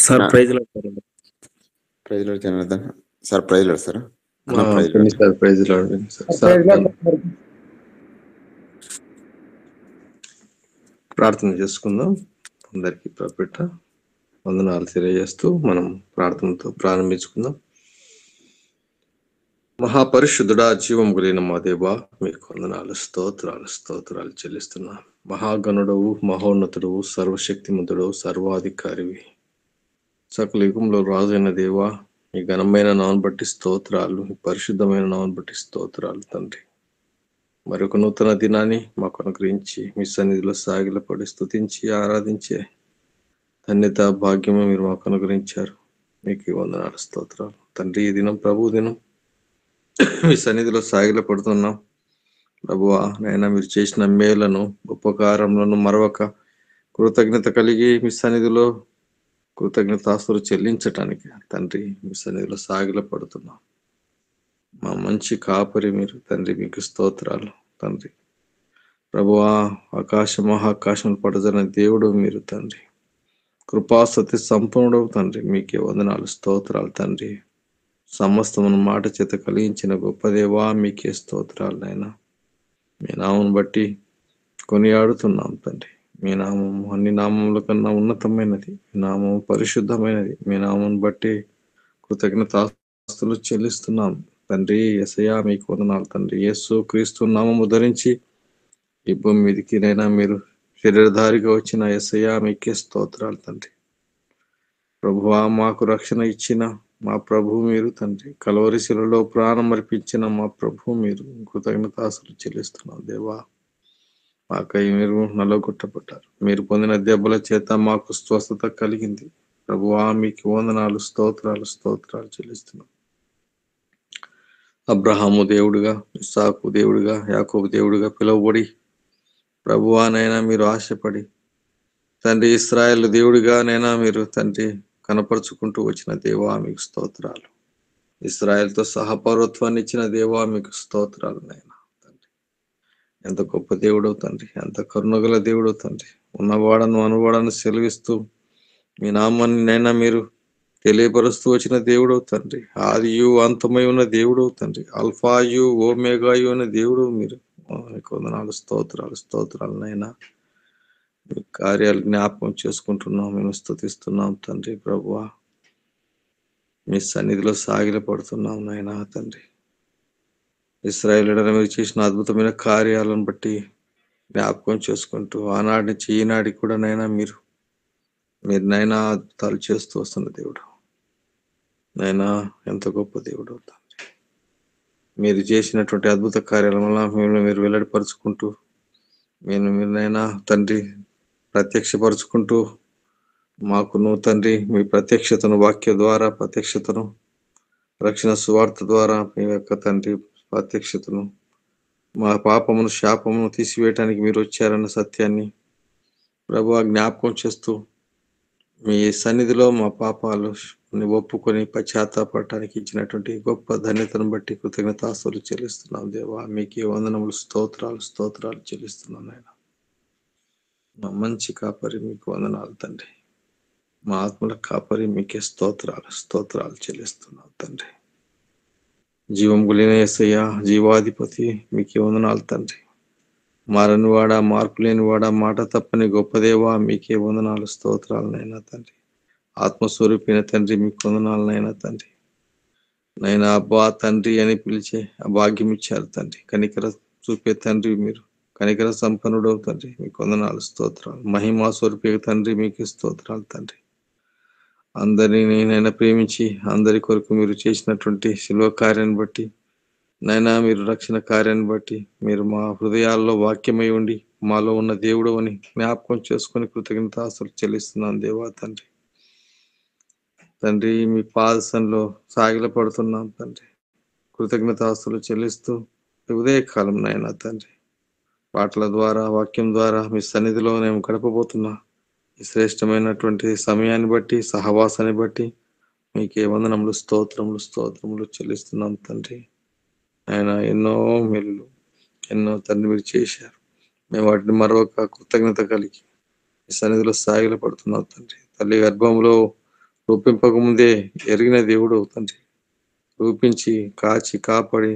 Sir praise లో praise లో Janardhan sir, praise లో సార్ సార్ ప్రైజ్ లో ప్రార్థన చేసుకుందాం. అందరికీ ప్రభుపేట వందనాలు తెలియజేస్తూ మనం ప్రార్థనతో ప్రారంభించుకుందాం. మహాపరిశుద్ధుడా, జీవం కలిగిన మా దేవా, మీకు వందనాలు, స్తోత్రాలు చెల్లిస్తున్నా. మహాగణుడవు, మహోన్నతుడవు, సర్వశక్తిమంతుడవు, సర్వాధికారివి, సకల యుగంలో రాజైన దేవా, మీ ఘనమైన నామం బట్టి స్తోత్రాలు, మీ పరిశుద్ధమైన నామం బట్టి స్తోత్రాలు తండ్రి. మరొక నూతన దినాన్ని మాకు అనుగ్రహించి మీ సన్నిధిలో సాగిలపడి స్తుతించి ఆరాధించే ధన్యత భాగ్యము మీరు మాకు అనుగ్రహించారు. మీకు వందనాలు, స్తోత్రాలు తండ్రి. ఈ దినం ప్రభు దినం మీ సన్నిధిలో సాగిలపడుతున్నాం ప్రభువా. నైనా మీరు చేసిన మేలను, ఉపకారములను మరొక కృతజ్ఞత కలిగి మీ సన్నిధిలో కృతజ్ఞతాస్తులు చెల్లించటానికి తండ్రి మీ సన్నిధిలో సాగిలపడుతున్నాం. మా మంచి కాపరి మీరు తండ్రి, మీకు స్తోత్రాలు తండ్రి. ప్రభువా, మహాకాశం పడజన దేవుడు మీరు తండ్రి, కృపాసతి సంపూర్ణుడు తండ్రి, మీకే వందనాలు, స్తోత్రాలు తండ్రి. సమస్తమును మాట చేత కలిగించిన గొప్ప దేవా, మీకే స్తోత్రాలు నాయన. మీ నామం బట్టి కొనియాడుతున్నాం తండ్రి. మీ నామము అన్ని నామముల కన్నా ఉన్నతమైనది, మీ నామము పరిశుద్ధమైనది. మీ నామం బట్టి కృతజ్ఞతాస్తులు చెల్లిస్తున్నాం తండ్రి. యేసయ్యా, మీకు వందనాలు తండ్రి. యేసు క్రీస్తు నామము ధరించి ఈ భూమి మీదికి నైనా మీరు శరీరధారిగా వచ్చిన యేసయ్యా, మీకే స్తోత్రాలు తండ్రి. ప్రభువా, మాకు రక్షణ ఇచ్చిన మా ప్రభు మీరు తండ్రి, కల్వరి శిలలో ప్రాణం అర్పించిన మా ప్రభు మీరు, కృతజ్ఞతాస్తులు చెల్లిస్తున్నాం దేవా. మాకై మీరు నల్లగొట్టబడ్డారు, మీరు పొందిన దెబ్బల చేత మాకు స్వస్థత కలిగింది. ప్రభువా, మీకు వందనాలు, స్తోత్రాలు చెల్లిస్తున్నాం. అబ్రహాము దేవుడుగా, ఇస్సాకు దేవుడుగా, యాకోబు దేవుడుగా పిలువబడి ప్రభువానైనా మీరు ఆశపడి తండ్రి, ఇశ్రాయేలు దేవుడిగా నైనా మీరు తండ్రి కనపరుచుకుంటూ వచ్చిన దేవా, మీకు స్తోత్రాలు. ఇశ్రాయేల్తో సహపౌరత్వాన్ని ఇచ్చిన దేవా, మీకు స్తోత్రాలు నైనా తండ్రి. ఎంత గొప్ప దేవుడు తండ్రి, ఎంత కరుణగల దేవుడు తండ్రి. ఉన్నవాడను అనువాడను సెలవిస్తూ మీ నామాన్ని నైనా మీరు తెలియపరుస్తూ వచ్చిన దేవుడు తండ్రి. ఆదియు అంతమై ఉన్న దేవుడు తండ్రి, అల్ఫాయు ఓమేగాయు అనే దేవుడు మీరు. మీకు వందనాలు, స్తోత్రాలు నైనా. మీ కార్యాలు జ్ఞాపకం చేసుకుంటున్నాం, మేము స్తుతిస్తున్నాం తండ్రి. ప్రభువా, మీ సన్నిధిలో సాగిలపడుతున్నాం నాయనా తండ్రి. ఇశ్రాయేలుడైన మీరు చేసిన అద్భుతమైన కార్యాలను బట్టి జ్ఞాపకం చేసుకుంటూ ఆనాటి నుంచి ఈనాటికి కూడా నైనా మీరు నైనా అద్భుతాలు చేస్తూ వస్తున్న దేవుడు నైనా. ఎంత గొప్ప దేవుడు తండ్రి. మీరు చేసినటువంటి అద్భుత కార్యాల వల్ల మీరు వెల్లడిపరుచుకుంటూ మీరునైనా తండ్రి ప్రత్యక్షపరుచుకుంటూ మాకును తండ్రి మీ ప్రత్యక్షతను, వాక్య ద్వారా ప్రత్యక్షతను, రక్షణ సువార్త ద్వారా మీ యొక్క తండ్రి ప్రత్యక్షతను, మా పాపమును శాపమును తీసివేయటానికి మీరు వచ్చారన్న సత్యాన్ని ప్రభువా జ్ఞాపకం చేస్తూ మీ సన్నిధిలో మా పాపాలు ఒప్పుకొని పశ్చాత్తాపడటానికి ఇచ్చినటువంటి గొప్ప ధన్యతను బట్టి కృతజ్ఞతాస్తులు చెల్లిస్తున్నాం దేవా. మీకే వందనములు, స్తోత్రాలు చెల్లిస్తున్నాం నాయన. మా మంచి కాపరి మీకు వందనాలు తండ్రి. మా ఆత్మల కాపరి మీకే స్తోత్రాలు చెల్లిస్తున్నాం తండ్రి. జీవం గులిన యేసయ్యా, జీవాధిపతి మీకే వందనాలు తండ్రి. మారనివాడా, మార్పు లేనివాడా, మాట తప్పని గొప్ప దేవా, మీకే వందనాలు, స్తోత్రాలనైనా తండ్రి. ఆత్మస్వరూపైన తండ్రి, మీకు వందనాలనైనా తండ్రి. నైనా అబ్బా తండ్రి అని పిలిచే ఆ భాగ్యం ఇచ్చారు తండ్రి. కనికర చూపే తండ్రి మీరు, కనికర సంపన్నుడు తండ్రి, మీకు వందనాలు, స్తోత్రాలు. మహిమా స్వరూపే తండ్రి, మీకు స్తోత్రాలు తండ్రి. అందరినీ నైనా ప్రేమించి అందరి కొరకు మీరు చేసినటువంటి శిలువ కార్యాన్ని బట్టి నైనా, మీరు రక్షణ కార్యాన్ని బట్టి మీరు మా హృదయాల్లో వాక్యమై ఉండి మాలో ఉన్న దేవుడు అని జ్ఞాపకం చేసుకొని కృతజ్ఞతాస్తులు చెల్లిస్తున్నాను దేవా తండ్రి. తండ్రి, మీ పాదసంలో సాగిలపడుతున్నాం తండ్రి, కృతజ్ఞతాస్తులు చెల్లిస్తూ ఉదయకాలం నైనా తండ్రి పాటల ద్వారా, వాక్యం ద్వారా మీ సన్నిధిలో నేను గడపబోతున్నా ఈ శ్రేష్టమైనటువంటి సమయాన్ని బట్టి, సహవాసాన్ని బట్టి మీకే వందనములు, స్తోత్రములు చెల్లిస్తున్నాం తండ్రి. ఆయన ఎన్నో మేలు, ఎన్నో తండ్రి మీరు చేశారు. మేము వాటిని మరొక కృతజ్ఞత కలిగి ఈ సన్నిధిలో సాగిల పడుతున్నావు తండ్రి. తల్లి గర్భంలో రూపింపక ముందే ఎరిగిన దేవుడు తండ్రి. రూపించి కాచి కాపాడి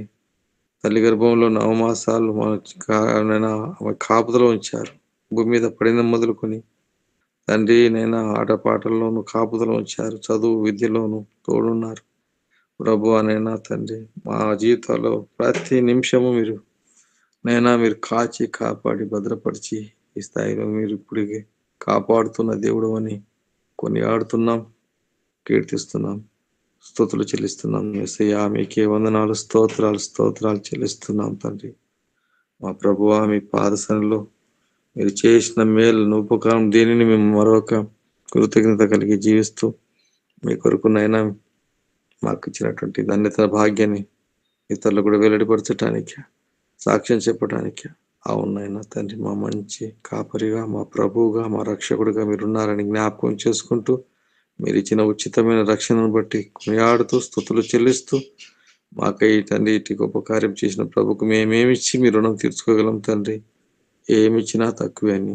తల్లి గర్భంలో 9 మాసాలు కాపుదలో ఉంచారు. భూమి మీద పడిన మొదలుకొని తండ్రి నైనా ఆటపాటల్లోనూ కాపుదలో ఉంచారు. చదువు విద్యలోనూ తోడున్నారు. ప్రభువా నైనా తండ్రి, మా జీవితాల్లో ప్రతి నిమిషము మీరు కాచి కాపాడి భద్రపరిచి ఈ స్థాయిలో మీరు ఇప్పటికే కాపాడుతున్న దేవుడు అని కొనియాడుతున్నాం, కీర్తిస్తున్నాం, స్తుతులు చెల్లిస్తున్నాం. యేసయ్యా మీకే వందనాలు, స్తోత్రాలు చెల్లిస్తున్నాం తండ్రి. మా ప్రభువా మీ పాదసనలో మీరు చేసిన మేలు ఉపకారం దేనిని మేము మరొక కృతజ్ఞత కలిగి జీవిస్తూ మీ కొరకునైనా మాకు ఇచ్చినటువంటి ధన్యత భాగ్యాన్ని ఇతరులు కూడా వెల్లడిపరచటానికి, సాక్ష్యం చెప్పడానికి, అవునైనా తండ్రి మా మంచి కాపరిగా, మా ప్రభువుగా, మా రక్షకుడిగా మీరున్నారని జ్ఞాపకం చేసుకుంటూ మీరు ఇచ్చిన ఉచితమైన రక్షణను బట్టి కొనియాడుతూ స్తుతులు చెల్లిస్తూ మాకై తండ్రి ఇటు గొప్ప కార్యం చేసిన ప్రభుకు మేమేమిచ్చి మీ రుణం తీర్చుకోగలం తండ్రి. ఏమిచ్చినా తక్కువే అని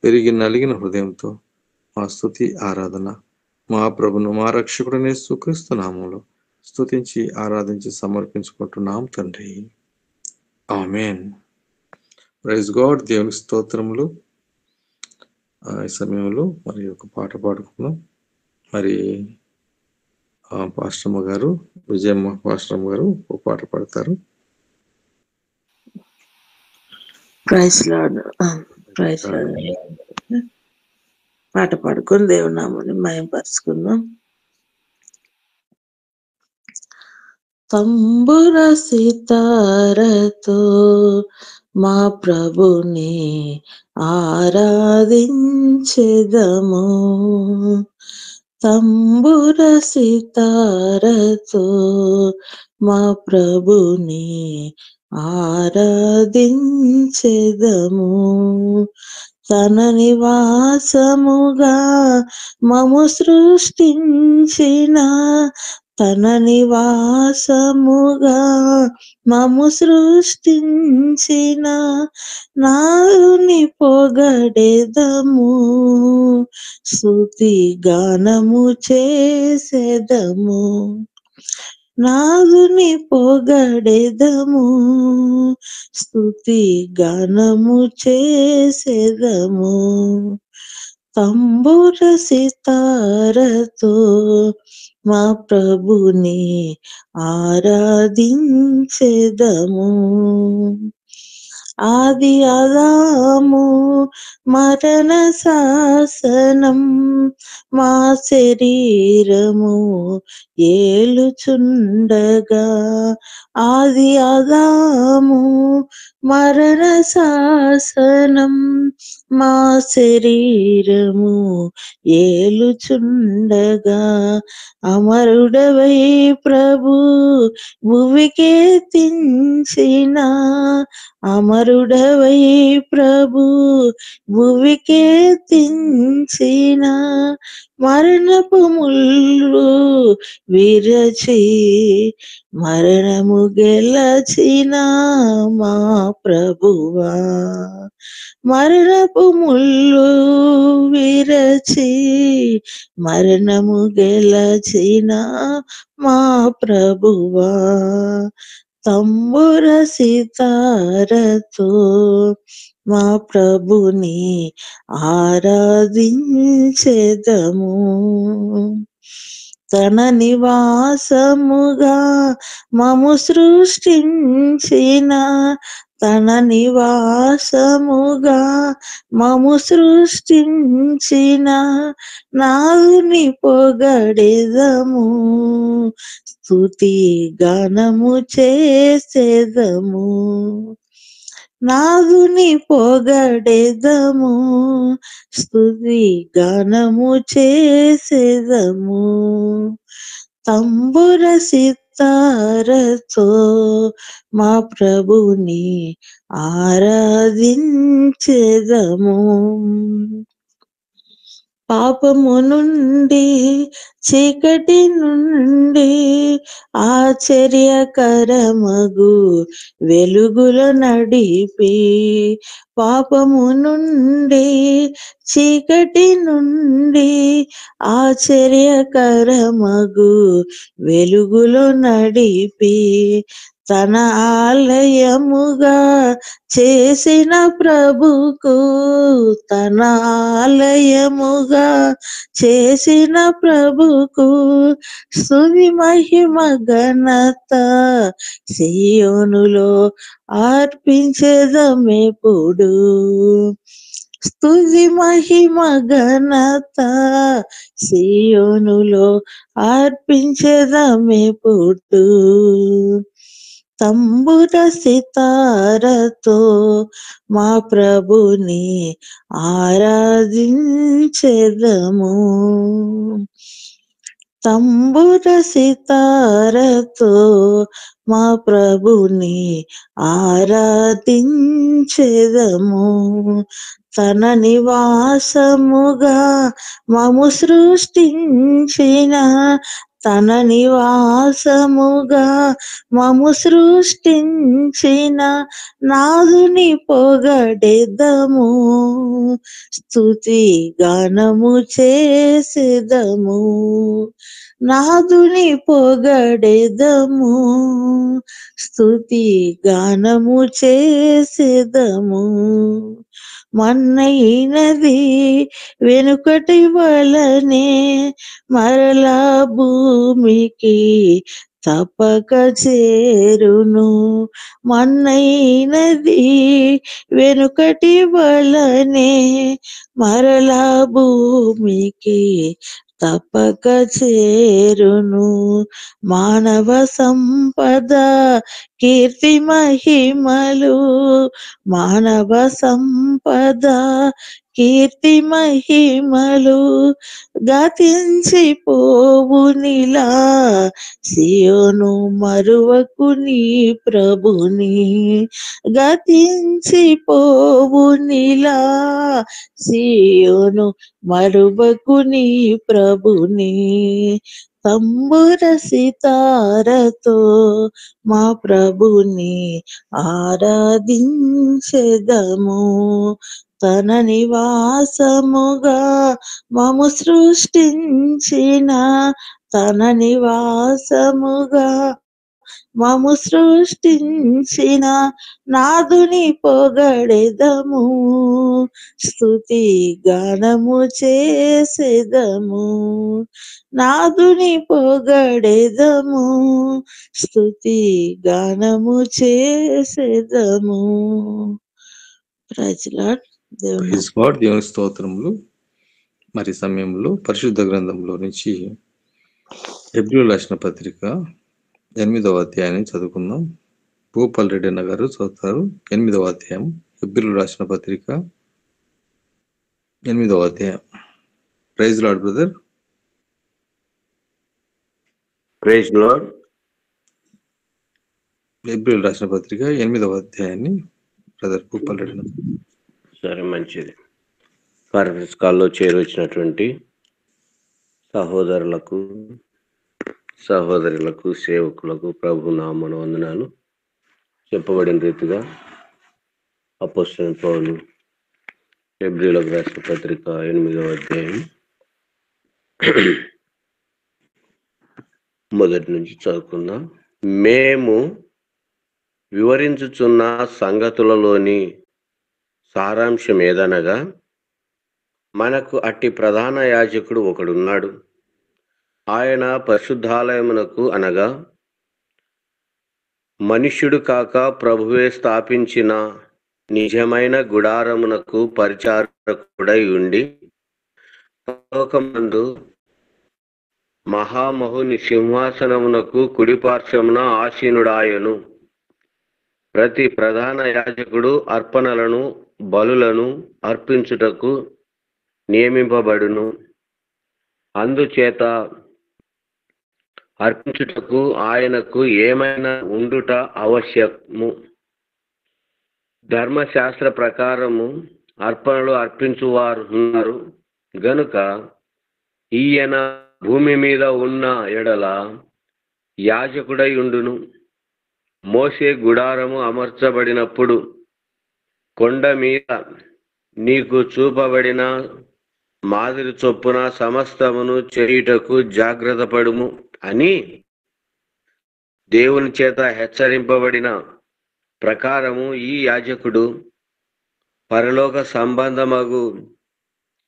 పెరిగి నలిగిన హృదయంతో మా స్తుతి ఆరాధన మా ప్రభును మా రక్షకుడనే యేసుక్రీస్తు నామములో స్తుతించి ఆరాధించి సమర్పించుకుంటున్నాం తండ్రి. ఆమేన్. Praise God. దేవునికి స్తోత్రములు. ఈ సమయంలో మరి ఒక పాట పాడుకుందాం. మరి పాస్టమ్మ గారు, విజయమ్మ పాస్టమ్మ గారు ఒక పాట పాడతారు. Praise lord. Praise lord. పాట పాడుకొని దేవుని నామాన్ని మహిమపరుచుకుందాం. తంబుర సితారతో మా ప్రభుని ఆరాధించెదము. తంబుర సితారతో మా ప్రభుని ఆరాధించెదము. తన నివాసముగా మము సృష్టించిన, తన నివాసముగా మము సృష్టించిన నాదుని పొగడెదము, స్తుతి గానము చేసెదము. నాదుని పొగడెదము, స్తుతి గానము చేసెదము. తంబుర సితారతో మా ప్రభుని ఆరాధించెదము. ఆది ఆదాము మరణ శాసనం మా శరీరము ఏలుచుండగా, ఆది ఆదాము మరణ శాసనం మా శరీరము ఏలుచుండగా, అమరుడవై ప్రభు భువికెత్తించిన, అమరుడవై ప్రభు భువికెత్తించిన మరణపు ముళ్ళు విరచి మరణము గెలచిన మా ప్రభువా, మరణపు ముళ్ళు విరచి మరణము గెలచిన మా ప్రభువా. తంబుర సితారతో మా ప్రభుని ఆరాధించెదము. తన నివాసముగా మము సృష్టించిన, తన నివాసముగా మము సృష్టించిన నాదుని పొగడెదము, స్తుతి గానము చేసెదము. నాదుని పొగడెదము, స్తుతి గానము చేసెదము. తంబుర సితారతో మా ప్రభుని ఆరాధించెదము. పాపము నుండి చీకటి నుండి ఆశ్చర్యకరమగు వెలుగులో నడిపి, పాపము నుండి చీకటి నుండి ఆశ్చర్యకరమగు వెలుగులో నడిపి, తన ఆలయముగా చేసిన ప్రభుకు, తన ఆలయముగా చేసిన ప్రభుకు స్తుతి మహిమ ఘనత సియోనులో అర్పించెదమెప్పుడు. స్తుతి మహిమ ఘనత సియోనులో అర్పించెదమెప్పుడు. తంబుర సితారతో మా ప్రభుని ఆరాధించెదము. తంబుర సితారతో మా ప్రభుని ఆరాధించెదము. తన నివాసముగా మము సృష్టించిన, తన నివాసముగా మము సృష్టించిన నాదుని పొగడెదము. స్తుతి గానము చేసెదము. నాదుని పొగడెదము. స్తుతి గానము చేసెదము. మన్నైనది వెనుకటి వలనే మరలా భూమికి తప్పక చేరును. మన్నైనది వెనుకటి వలనే మరలా భూమికి తప్పక చేరును. మానవ సంపద కీర్తి మహిమలు, మానవ సంపద కీర్తి మహిమలు గతించిపోవునిలా, సియోను మరువకు నీ ప్రభుని. గతించిపోవునిలా, సియోను మరువకు నీ ప్రభుని. తంబుర సితారతో మా ప్రభుని ఆరాధించెదము. తన నివాసముగా మము సృష్టించిన, తన నివాసముగా మము సృష్టించిన నాదుని పొగడెదము. స్తుతి గానము చేసెదము. నాదుని పొగడెదము. స్తుతి గానము చేసెదము. Praise lord. Praise God. దేవుని స్తోత్రములు. మరి సమయంలో పరిశుద్ధ గ్రంథంలో నుంచి హెబ్రీయులకు రాసిన పత్రిక 8వ అధ్యాయాన్ని చదువుకుందాం. భూపాల్ రెడ్డి అన్న గారు చదువుతారు. 8వ అధ్యాయం, హెబ్రీయులకు రాసిన పత్రిక 8వ అధ్యాయం. Praise lord brother. Praise Lord. హెబ్రీయులకు రాసిన పత్రిక 8వ అధ్యాయాన్ని బ్రదర్ భూపాల్ రెడ్డి. సరే, మంచిది. కాన్ఫరెన్స్ కాల్లో చేరొచ్చినటువంటి సహోదరులకు, సహోదరులకు, సేవకులకు ప్రభు నామమున వందనాలు. చెప్పబడిన రీతిగా అపోస్తలుడైన పౌలు హెబ్రీయులకు రాసిన పత్రిక 8వ అధ్యాయం మొదటి నుంచి చదువుకుందాం. మేము వివరించుచున్న సంగతులలోని సారాంశం ఏదనగా, మనకు అట్టి ప్రధాన యాజకుడు ఒకడున్నాడు. ఆయన పరిశుద్ధాలయమునకు, అనగా మనుష్యుడు కాక ప్రభువే స్థాపించిన నిజమైన గుడారమునకు పరిచారకుడై ఉండి, పరలోకమందు మహామహుని సింహాసనమునకు కుడిపార్శ్వమున ఆసీనుడాయను. ప్రతి ప్రధాన యాజకుడు అర్పణలను, బలులను అర్పించుటకు నియమింపబడును. అందుచేత అర్పించుటకు ఆయనకు ఏమైనా ఉండుట అవశ్యము. ధర్మశాస్త్ర ప్రకారము అర్పణలు అర్పించువారు ఉన్నారు గనుక ఈయన భూమి మీద ఉన్న ఎడల యాజకుడై ఉండును. మోషే గుడారము అమర్చబడినప్పుడు కొండ మీద నీకు చూపబడిన మాదిరి చొప్పున సమస్తమును చేయుటకు జాగ్రత్త పడుము అని దేవుని చేత హెచ్చరింపబడిన ప్రకారము ఈ యాజకుడు పరలోక సంబంధమగు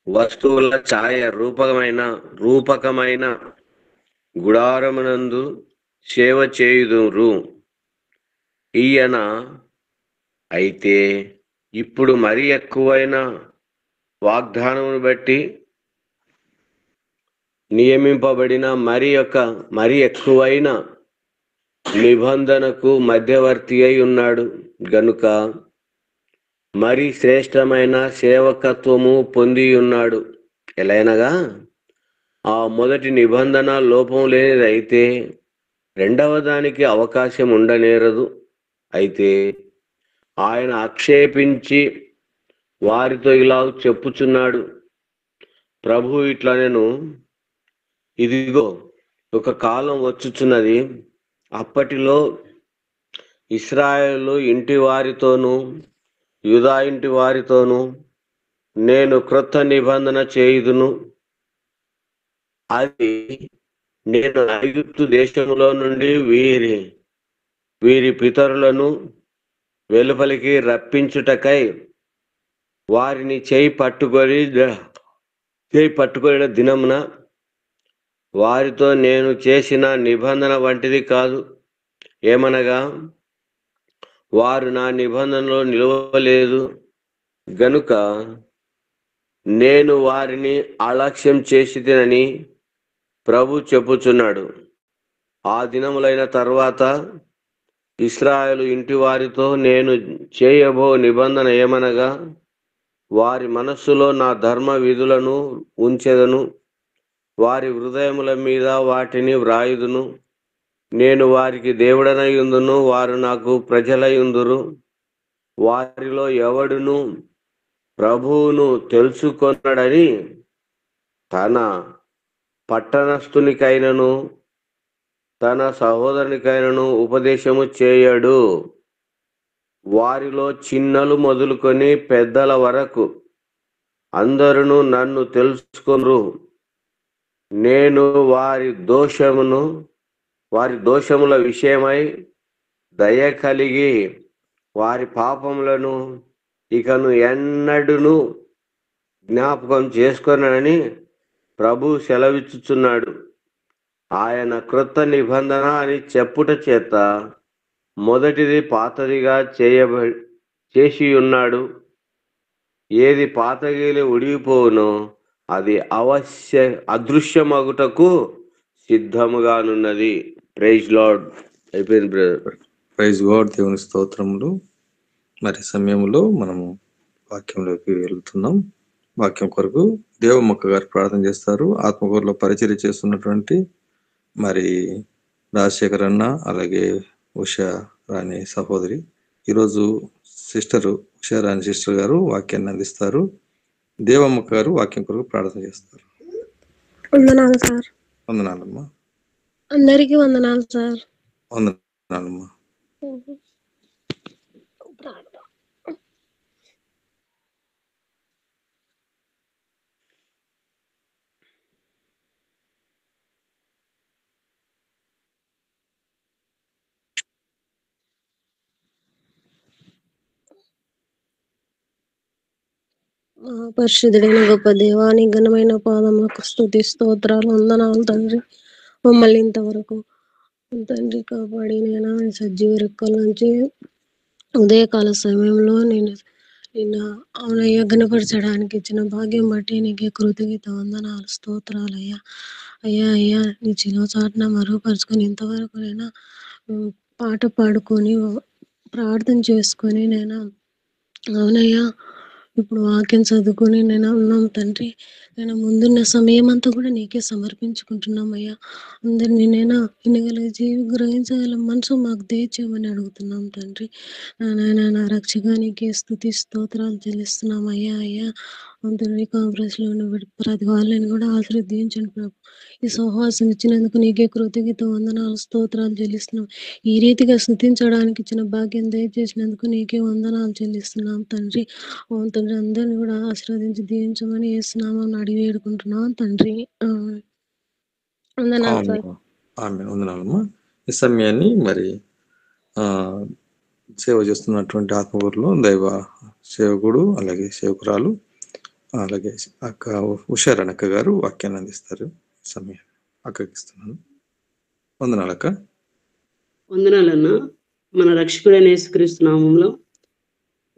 వస్తువుల ఛాయ రూపకమైన గుడారమునందు సేవ చేయుదురు. ఈయన అయితే ఇప్పుడు మరి ఎక్కువైన వాగ్దానమును బట్టి నియమింపబడిన మరి ఎక్కువైన నిబంధనకు మధ్యవర్తి అయి ఉన్నాడు గనుక మరి శ్రేష్టమైన సేవకత్వము పొంది ఉన్నాడు. ఎలైనగా ఆ మొదటి నిబంధన లోపం లేనిదైతే రెండవ దానికి అవకాశం ఉండనేరదు. అయితే ఆయన ఆక్షేపించి వారితో ఇలా చెప్పుచున్నాడు, ప్రభు ఇట్లా నేను ఇదిగో ఒక కాలం వచ్చుచున్నది, అప్పటిలో ఇశ్రాయేలు ఇంటి వారితోనూ యూదా ఇంటి వారితోనూ నేను క్రొత్త నిబంధన చేయుదును. అది నేను ఐగుప్తు దేశంలో నుండి వీరి పితరులను వెలుపలికి రప్పించుటకై వారిని చేయి పట్టుకొని దినమున వారితో నేను చేసిన నిబంధన వంటిది కాదు. ఏమనగా వారు నా నిబంధనలో నిలవలేదు గనుక నేను వారిని అలక్ష్యం చేసితినని ప్రభు చెప్పుచున్నాడు. ఆ దినములైన తర్వాత ఇశ్రాయేలు ఇంటి వారితో నేను చేయబో నిబంధన ఏమనగా వారి మనస్సులో నా ధర్మ విధులను ఉంచెదను, వారి హృదయముల మీద వాటిని వ్రాయుదును. నేను వారికి దేవుడనయుందును, వారు నాకు ప్రజలయుందురు. వారిలో ఎవడును ప్రభువును తెలుసుకొనడని తన పట్టణస్థునికైనను తన సహోదరునికైనను ఉపదేశము చేయడు. వారిలో చిన్నలు మొదలుకొని పెద్దల వరకు అందరూ నన్ను తెలుసుకొనురు. నేను వారి దోషముల విషయమై దయ కలిగి వారి పాపములను ఇకను ఎన్నడూను జ్ఞాపకం చేసుకొనని ప్రభు సెలవిచ్చుచున్నాడు. ఆయన క్రొత్త నిబంధన అని చెప్పుట చేత మొదటిది పాతదిగా చేసి ఉన్నాడు. ఏది పాతగిలి ఉడిగిపోవునో అది అదృశ్యమగుటకు సిద్ధముగానున్నది. Praise Lord. అయిపోయింది బ్రదర్. Praise God. దేవుని స్తోత్రములు. మరి సమయంలో మనము వాక్యంలోకి వెళ్తున్నాం. వాక్యం కొరకు దేవమ్మక్క గారు ప్రార్థన చేస్తారు. ఆత్మకూరులో పరిచర్య చేస్తున్నటువంటి మరి రాజశేఖర్ అన్న, అలాగే ఉషా రాణి సహోదరి, ఈరోజు ఉషా రాణి సిస్టర్ గారు వాక్యాన్ని అందిస్తారు. దేవమ్మక్క గారు వాక్యం కొరకు ప్రార్థన చేస్తారు. వందనాలు సార్. వందనాలమ్మా. అందరికీ వందనాలు సార్. వందనాలమ్మా. పరిశుద్ధుడైన గొప్ప దేవాని ఘనమైన పాదములకు స్తుతి స్తోత్రాలు వందనాలు తండ్రి. మమ్మల్ని ఇంతవరకు తండ్రి కాపాడి నేను సజీవ రెక్కల నుంచి ఉదయకాల సమయంలో నేను అవునయ్య ఘనపరచడానికి ఇచ్చిన భాగ్యం బట్టి నీకే కృతజ్ఞత వందనాలు స్తోత్రాలయ్యా. అయ్యా నీ చిన్న చాటున మరుగుపరుచుకొని ఇంతవరకు నేను పాట పాడుకొని ప్రార్థన చేసుకొని నేను అవునయ్యా ఇప్పుడు వాక్యం చదువుకొని నేను ఉన్నాం తండ్రి. నేను ముందున్న సమయం అంతా కూడా నీకే సమర్పించుకుంటున్నామయ్యా. అందరినీ నేను వినగలిగే జీవి గ్రహించగల మనసు మాకు దయచేయమని అడుగుతున్నాం తండ్రి. నా రక్షగా నీకే స్తుతి స్తోత్రాలు చెల్లిస్తున్నాం అయ్యా. తండ్రి కాన్ఫరెన్స్ లో ఉన్న ప్రతి వాళ్ళని కూడా ఆశీర్వదించండి ప్రభు. ఈ సహవాసం ఇచ్చినందుకు నీకే కృతజ్ఞత వందనాలు స్తోత్రాలు చెల్లిస్తున్నాం. ఈ రీతిగా స్తుతించడానికి ఇచ్చిన భాగ్యం దయచేసినందుకు నీకే వందనాలు చెల్లిస్తున్నాం తండ్రి. అవును తండ్రి, అందరిని కూడా ఆశీర్వదించి దీవించమని యేసునామమున అడిగి వేడుకుంటున్నాం తండ్రి. వందనాలు సార్. ఆమె వందనాలమ్మా. ఈ సమయాన్ని మరి సేవ చేస్తున్నటువంటి ఆత్మకూరులో దైవ సేవకుడు అలాగే సేవకురాలు అలాగే అక్క ఉషారణక్క గారు వాక్యాన్ని అందిస్తారు. సమయం అక్కకి ఇస్తున్నాను. వందనాలక్క. వందనాలన్న. మన రక్షకుడైన యేసుక్రీస్తు నామంలో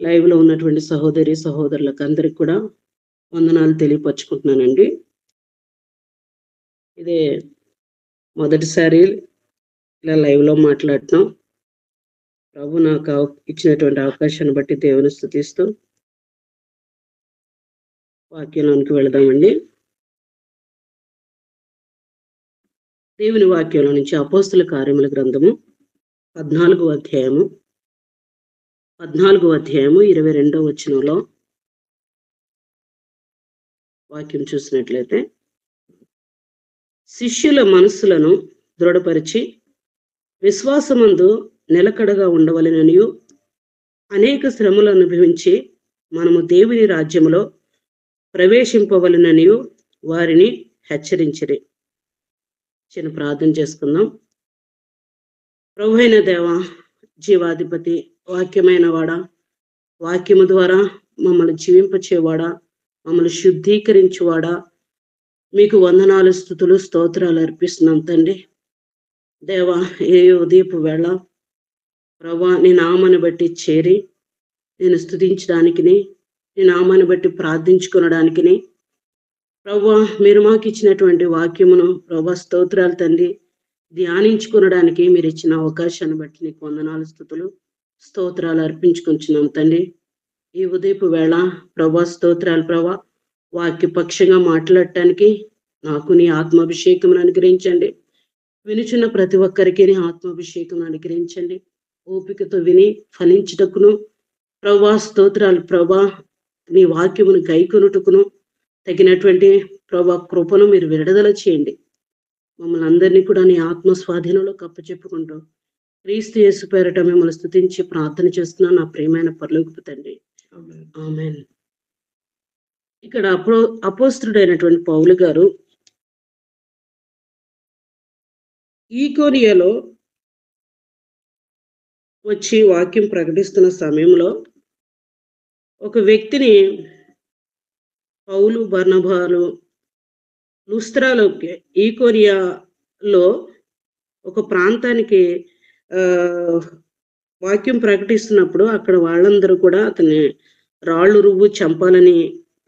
లైవ్ లో ఉన్నటువంటి సహోదరి సహోదరులకు అందరికి కూడా వందనాలు తెలియపరచుకుంటున్నానండి. ఇదే మొదటిసారి ఇలా లైవ్ లో మాట్లాడటం. ప్రభు నాకు ఇచ్చినటువంటి అవకాశాన్ని బట్టి దేవుని స్తుతిస్తూ వాక్యంలోనికి వెళదామండి. దేవుని వాక్యంలో నుంచి అపోస్తుల కార్యముల గ్రంథము 14వ అధ్యాయము 22వ వచనంలో వాక్యం చూసినట్లయితే, శిష్యుల మనస్సులను దృఢపరిచి విశ్వాసమందు నిలకడగా ఉండవలెననియు అనేక శ్రమలు అనుభవించి మనము దేవుని రాజ్యములో ప్రవేశింపవలెననియు వారిని హెచ్చరించిరి. చిన్న ప్రార్థన చేసుకుందాం. ప్రభువైన దేవ, జీవాధిపతి, వాక్యమైన వాడా, వాక్యము ద్వారా మమ్మల్ని జీవింపచేవాడా, మమ్మల్ని శుద్ధీకరించువాడా, మీకు వందనాలు స్తుతులు స్తోత్రాలు అర్పిస్తున్నాం తండ్రి. దేవా, ఏ ఉదయపు వేళ ప్రభా నీ నామాన్ని బట్టి చేరి నేను స్తుతించడానికి, నీ నామాన్ని బట్టి ప్రార్థించుకొనడానికి ప్రభా మీరు మాకు ఇచ్చినటువంటి వాక్యమును ప్రభా స్తోత్రాలు తండ్రి ధ్యానించుకొనడానికి మీరు ఇచ్చిన అవకాశాన్ని బట్టి నీకు వందనాలు స్తుతులు స్తోత్రాలు అర్పించుకొంచున్నాం తండ్రి. ఈ ఉదయపు వేళ ప్రభా స్తోత్రాలు ప్రభా వాక్యపక్షంగా మాట్లాడటానికి నాకు నీ ఆత్మాభిషేకం అనుగ్రహించండి. వినుచున్న ప్రతి ఒక్కరికి నీ ఆత్మాభిషేకం అనుగ్రహించండి. ఓపికతో విని ఫలించుటకును ప్రభా స్తోత్రాలు ప్రభా నీ వాక్యమును గైకొనుటకును తగినటువంటి ప్రభా కృపను మీరు విడుదల చేయండి. మమ్మల్ని అందరినీ కూడా నీ ఆత్మ స్వాధీనంలో కప్పచెప్పుకుంటూ క్రీస్తు యేసు పేరట మిమ్మల్ని స్తుతించి ప్రార్థన చేస్తున్నాను నా ప్రియమైన పరలోకపు తండ్రి. ఆమేన్. ఇక్కడ అపోస్తలుడైనటువంటి పౌలు గారు ఈకోనియాలో వచ్చి వాక్యం ప్రకటిస్తున్న సమయంలో ఒక వ్యక్తిని పౌలు బర్నబాలు లుస్త్రాలో ఈకోనియాలో ఒక ప్రాంతానికి వాక్యం ప్రకటిస్తున్నప్పుడు అక్కడ వాళ్ళందరూ కూడా అతన్ని రాళ్ళు రువ్వు చంపాలని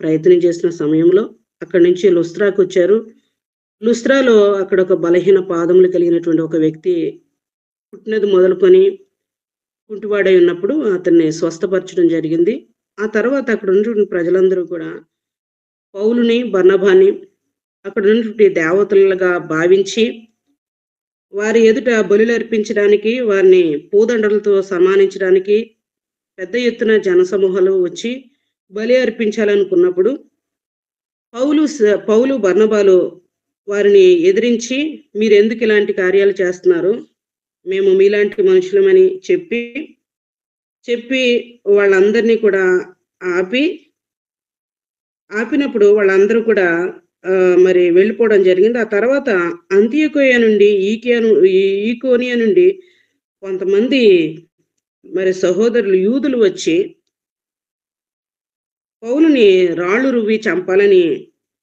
ప్రయత్నం చేసిన సమయంలో అక్కడి నుంచి లుస్త్రాకు వచ్చారు. లుస్త్రాలో అక్కడ ఒక బలహీన పాదములు కలిగినటువంటి ఒక వ్యక్తి పుట్టినది మొదలుకొని కుంటివాడై ఉన్నప్పుడు అతన్ని స్వస్థపరచడం జరిగింది. ఆ తర్వాత అక్కడ ఉన్నటువంటి ప్రజలందరూ కూడా పౌలుని బర్నబాని అక్కడ ఉన్నటువంటి దేవతలుగా భావించి వారి ఎదుట బలులు అర్పించడానికి, వారిని పూదండలతో సన్మానించడానికి పెద్ద ఎత్తున జనసమూహాలు వచ్చి బలి అర్పించాలనుకున్నప్పుడు పౌలు బర్నబాలు వారిని ఎదిరించి, మీరు ఎందుకు ఇలాంటి కార్యాలు చేస్తున్నారు, మేము మీలాంటి మనుషులమని చెప్పి వాళ్ళందరినీ కూడా ఆపినప్పుడు వాళ్ళందరూ కూడా మరి వెళ్ళిపోవడం జరిగింది. ఆ తర్వాత అంతియోకియ నుండి ఈకోనియా నుండి కొంతమంది మరి సహోదరులు యూదులు వచ్చి పౌలుని రాళ్ళు రువ్వి చంపాలని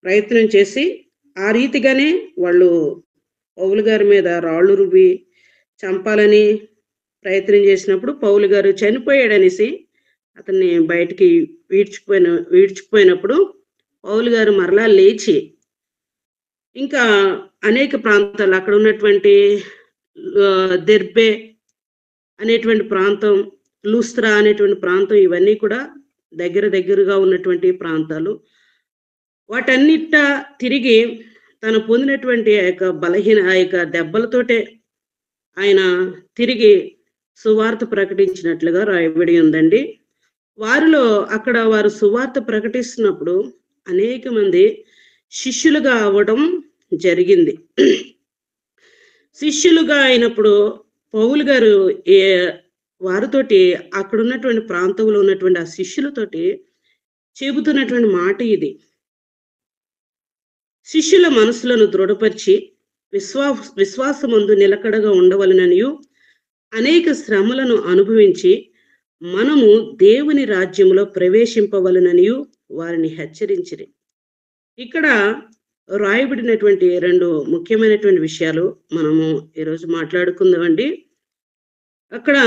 ప్రయత్నం చేసి, ఆ రీతిగానే వాళ్ళు పౌలు గారి మీద రాళ్ళు రువ్వి చంపాలని ప్రయత్నం చేసినప్పుడు పౌలు గారు చనిపోయాడనేసి అతన్ని బయటికి వీడ్చిపోయినప్పుడు పౌలు గారు మరలా లేచి ఇంకా అనేక ప్రాంతాలు అక్కడ ఉన్నటువంటి దెర్బే అనేటువంటి ప్రాంతం, లూస్త్రా అనేటువంటి ప్రాంతం, ఇవన్నీ కూడా దగ్గరగా ఉన్నటువంటి ప్రాంతాలు. వాటన్నిట తిరిగి తను పొందినటువంటి ఆ యొక్క దెబ్బలతోటే ఆయన తిరిగి సువార్త ప్రకటించినట్లుగా రాయబడి ఉందండి. వారు సువార్త ప్రకటిస్తున్నప్పుడు అనేక మంది శిష్యులుగా అవ్వడం జరిగింది. శిష్యులుగా అయినప్పుడు పౌలు గారు వారితోటి అక్కడ ఉన్నటువంటి ప్రాంతంలో ఉన్నటువంటి ఆ శిష్యులతోటి చెబుతున్నటువంటి మాట ఇది. శిష్యుల మనసులను దృఢపరిచి విశ్వాసమందు నిలకడగా ఉండవలననియు అనేక శ్రమలను అనుభవించి మనము దేవుని రాజ్యంలో ప్రవేశింపవలననియు వారిని హెచ్చరించిరి. ఇక్కడ రాయబడినటువంటి 2 ముఖ్యమైనటువంటి విషయాలు మనము ఈరోజు మాట్లాడుకుందామండి. అక్కడ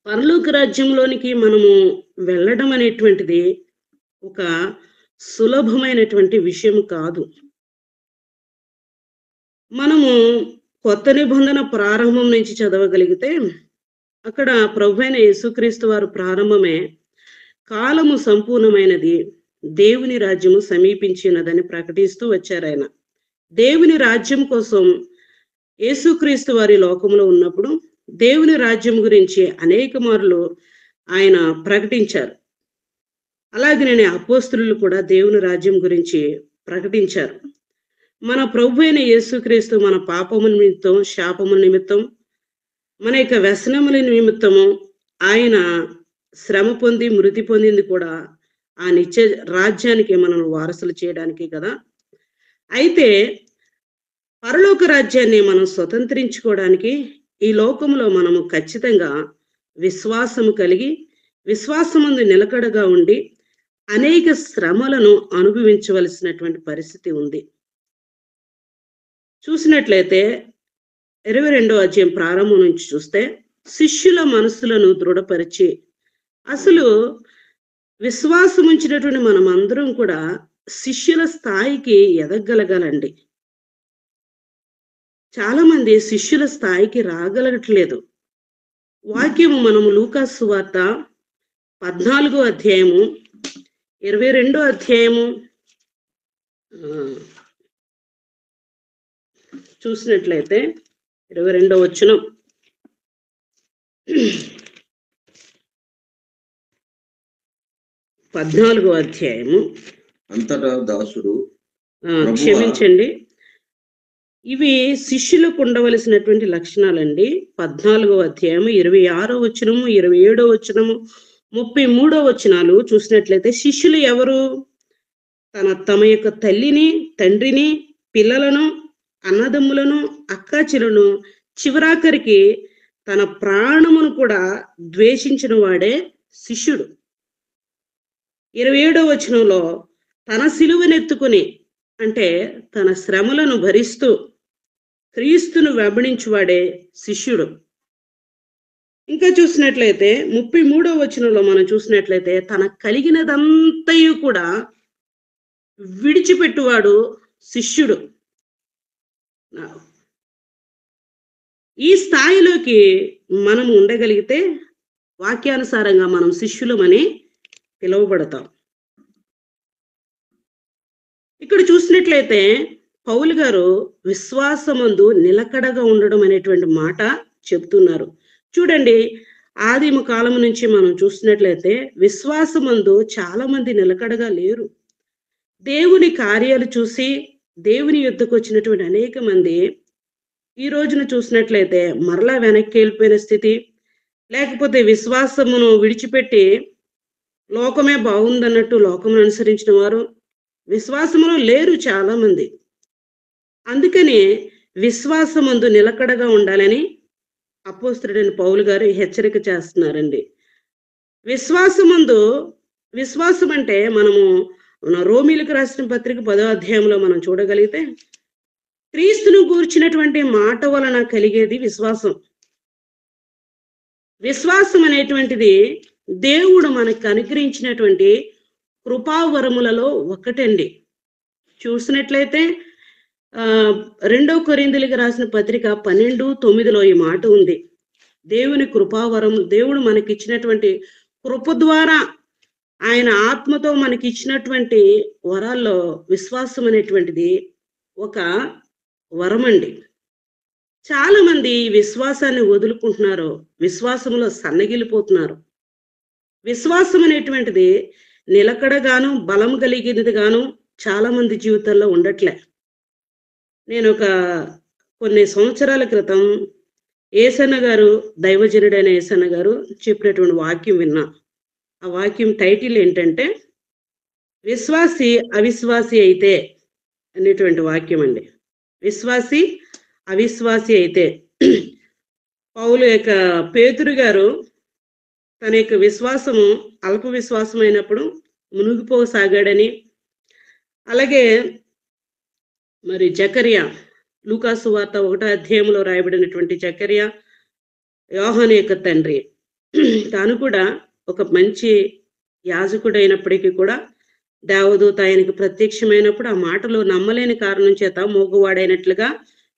పరలోక రాజ్యంలోనికి మనము వెళ్ళడం అనేటువంటిది ఒక సులభమైనటువంటి విషయం కాదు. మనము కొత్త నిబంధన ప్రారంభం నుంచి చదవగలిగితే అక్కడ ప్రభువైన యేసుక్రీస్తు వారు ప్రారంభమే కాలము సంపూర్ణమైనది, దేవుని రాజ్యము సమీపించినదని ప్రకటిస్తూ వచ్చారు. ఆయన దేవుని రాజ్యం కోసం యేసుక్రీస్తు వారి లోకంలో ఉన్నప్పుడు దేవుని రాజ్యం గురించి అనేక మార్లు ఆయన ప్రకటించారు. అలాగే అపోస్తలులు కూడా దేవుని రాజ్యం గురించి ప్రకటించారు. మన ప్రభువైన యేసుక్రీస్తు మన పాపముల నిమిత్తం, శాపముల నిమిత్తం, మన యొక్క వ్యసనముల నిమిత్తము ఆయన శ్రమ పొంది మృతి పొందింది కూడా ఆ నిత్య రాజ్యానికి మనం వారసులు చేయడానికి కదా. అయితే పరలోక రాజ్యాన్ని మనం స్వతంత్రించుకోవడానికి ఈ లోకంలో మనము ఖచ్చితంగా విశ్వాసము కలిగి విశ్వాసమందు నిలకడగా ఉండి అనేక శ్రమలను అనుభవించవలసినటువంటి పరిస్థితి ఉంది. చూసినట్లయితే 22వ అధ్యాయం ప్రారంభం నుంచి చూస్తే శిష్యుల మనసులను దృఢపరిచి, అసలు విశ్వాసం ఉంచినటువంటి మనం అందరం కూడా శిష్యుల స్థాయికి ఎదగగలగాలండి. చాలా మంది శిష్యుల స్థాయికి రాగలగట్లేదు. వాక్యము మనము లూకాసు సువార్త 14వ అధ్యాయము 22వ అధ్యాయము చూసినట్లయితే 22వ వచనం, పద్నాలుగో అధ్యాయము. అంతటా దాసుడు క్షమించండి, ఇవి శిష్యులకు ఉండవలసినటువంటి లక్షణాలండి. 14వ అధ్యాయము 26వ వచనము, 27వ వచనము, 33వ వచనాలు చూసినట్లయితే శిష్యులు ఎవరు? తమ యొక్క తల్లిని, తండ్రిని, పిల్లలను, అన్నదమ్ములను, అక్కాచెలను, చివరాఖరికి తన ప్రాణమును కూడా ద్వేషించిన వాడే శిష్యుడు. 27వ వచనంలో తన సిలువనెత్తుకుని, అంటే తన శ్రమలను భరిస్తూ క్రీస్తును వెంబడించువాడే శిష్యుడు. ఇంకా చూసినట్లయితే 33వ వచనంలో మనం చూసినట్లయితే తన కలిగినదంతయు కూడా విడిచిపెట్టువాడు శిష్యుడు. ఈ స్థాయిలోకి మనం ఉండగలిగితే వాక్యానుసారంగా మనం శిష్యులమని పిలువబడతాం. ఇక్కడ చూసినట్లయితే పౌలు గారు విశ్వాసమందు నిలకడగా ఉండడం అనేటువంటి మాట చెప్తున్నారు. చూడండి, ఆదిమ కాలం నుంచి మనం చూసినట్లయితే విశ్వాసమందు చాలా మంది నిలకడగా లేరు. దేవుని కార్యాలు చూసి దేవుని యుద్ధకు వచ్చినటువంటి అనేక మంది ఈ రోజున చూసినట్లయితే మరలా వెనక్కి వెళ్ళిపోయిన స్థితి, లేకపోతే విశ్వాసమును విడిచిపెట్టి లోకమే బాగుందన్నట్టు లోకమును అనుసరించిన వారు విశ్వాసములో లేరు చాలా మంది. అందుకని విశ్వాసమందు నిలకడగా ఉండాలని అపోస్తలుడైన పౌలు గారు హెచ్చరిక చేస్తున్నారండి. విశ్వాసం అంటే మనము రోమీలకు రాసిన పత్రిక 10వ అధ్యాయంలో మనం చూడగలిగితే క్రీస్తును గూర్చినటువంటి మాట వలన కలిగేది విశ్వాసం. విశ్వాసం అనేటువంటిది దేవుడు మనకు అనుగ్రహించినటువంటి కృపావరములలో ఒకటండి. చూసినట్లయితే 2వ కొరింథీయులకు రాసిన పత్రిక 12:9లో ఈ మాట ఉంది. దేవుని కృపావరం, దేవుడు మనకిచ్చినటువంటి కృప ద్వారా ఆయన ఆత్మతో మనకిచ్చినటువంటి వరాల్లో విశ్వాసం అనేటువంటిది ఒక వరం అండి. చాలా మంది ఈ విశ్వాసాన్ని వదులుకుంటున్నారు, విశ్వాసంలో సన్నగిలిపోతున్నారు. విశ్వాసం అనేటువంటిది నిలకడగాను బలం కలిగినది గాను చాలా మంది జీవితాల్లో ఉండట్లే. నేను కొన్ని సంవత్సరాల క్రితం ఏసన్న గారు, దైవజనుడైన ఏసన్న గారు చెప్పినటువంటి వాక్యం విన్నా. ఆ వాక్యం టైటిల్ ఏంటంటే విశ్వాసి అవిశ్వాసి అయితే అనేటువంటి వాక్యం అండి. విశ్వాసి అవిశ్వాసి అయితే పౌలు యొక్క పేతురు గారు తన యొక్క విశ్వాసము అల్ప విశ్వాసం అయినప్పుడు మునిగిపోసాగాడని, అలాగే మరి జకర్యా లూకాసు వార్త 1వ అధ్యాయంలో రాయబడినటువంటి జకర్యా యోహాను యొక్క తండ్రి తాను కూడా ఒక మంచి యాజకుడైనప్పటికీ కూడా దేవదూత ఆయనకి ప్రత్యక్షమైనప్పుడు ఆ మాటలు నమ్మలేని కారణం చేత మోగువాడైనట్లుగా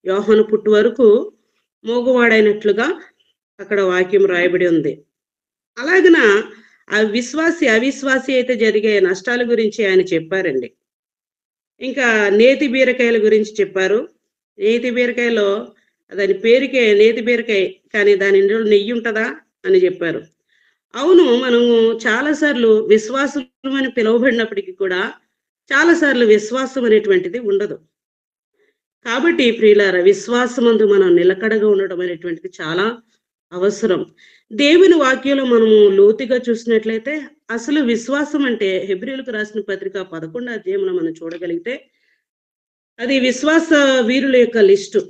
యోహాను పుట్టు వరకు మోగువాడైనట్లుగా అక్కడ వాక్యం రాయబడి ఉంది. అలాగన ఆ విశ్వాసి అవిశ్వాసి అయితే జరిగే నష్టాల గురించి ఆయన చెప్పారండి. ఇంకా నేతి బీరకాయల గురించి చెప్పారు. నేతి బీరకాయలో దాని పేరుకే నేతి బీరకాయ, కానీ దాని నెయ్యి ఉంటుందా అని చెప్పారు. అవును, మనము చాలాసార్లు విశ్వాసం అని పిలువబడినప్పటికీ కూడా చాలాసార్లు విశ్వాసం అనేటువంటిది ఉండదు. కాబట్టి ప్రియులారా, విశ్వాసమందు మనం నిలకడగా ఉండడం అనేటువంటిది చాలా అవసరం. దేవుని వాక్యంలో మనము లోతుగా చూసినట్లయితే అసలు విశ్వాసం అంటే హెబ్రీయులకు రాసిన పత్రిక 11వ అధ్యాయంలో మనం చూడగలిగితే అది విశ్వాస వీరుల యొక్క లిస్టు.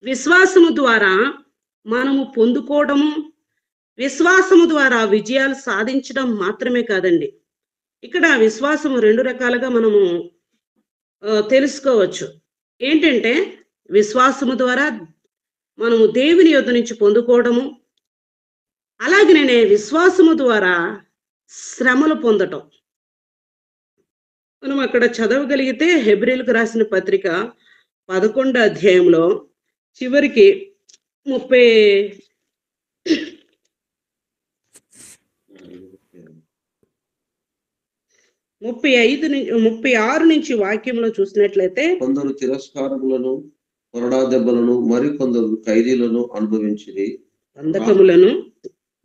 విశ్వాసము ద్వారా మనము పొందుకోవడము, విశ్వాసము ద్వారా విజయాలు సాధించడం మాత్రమే కాదండి. ఇక్కడ విశ్వాసము 2 రకాలుగా మనము తెలుసుకోవచ్చు. ఏంటంటే విశ్వాసము ద్వారా మనము దేవుని యొద్ద నుంచి పొందుకోవడము, అలాగనే విశ్వాసము ద్వారా శ్రమలు పొందటం. మనం అక్కడ చదవగలిగితే హెబ్రీయులకు రాసిన పత్రిక 11వ అధ్యాయంలో చివరికి 36 నుంచి వాక్యంలో చూసినట్లయితే కొందరు తిరస్కారములను, కొరడా దెబ్బలను, మరి కొందరు ఖైదీలను అనుభవించిరి.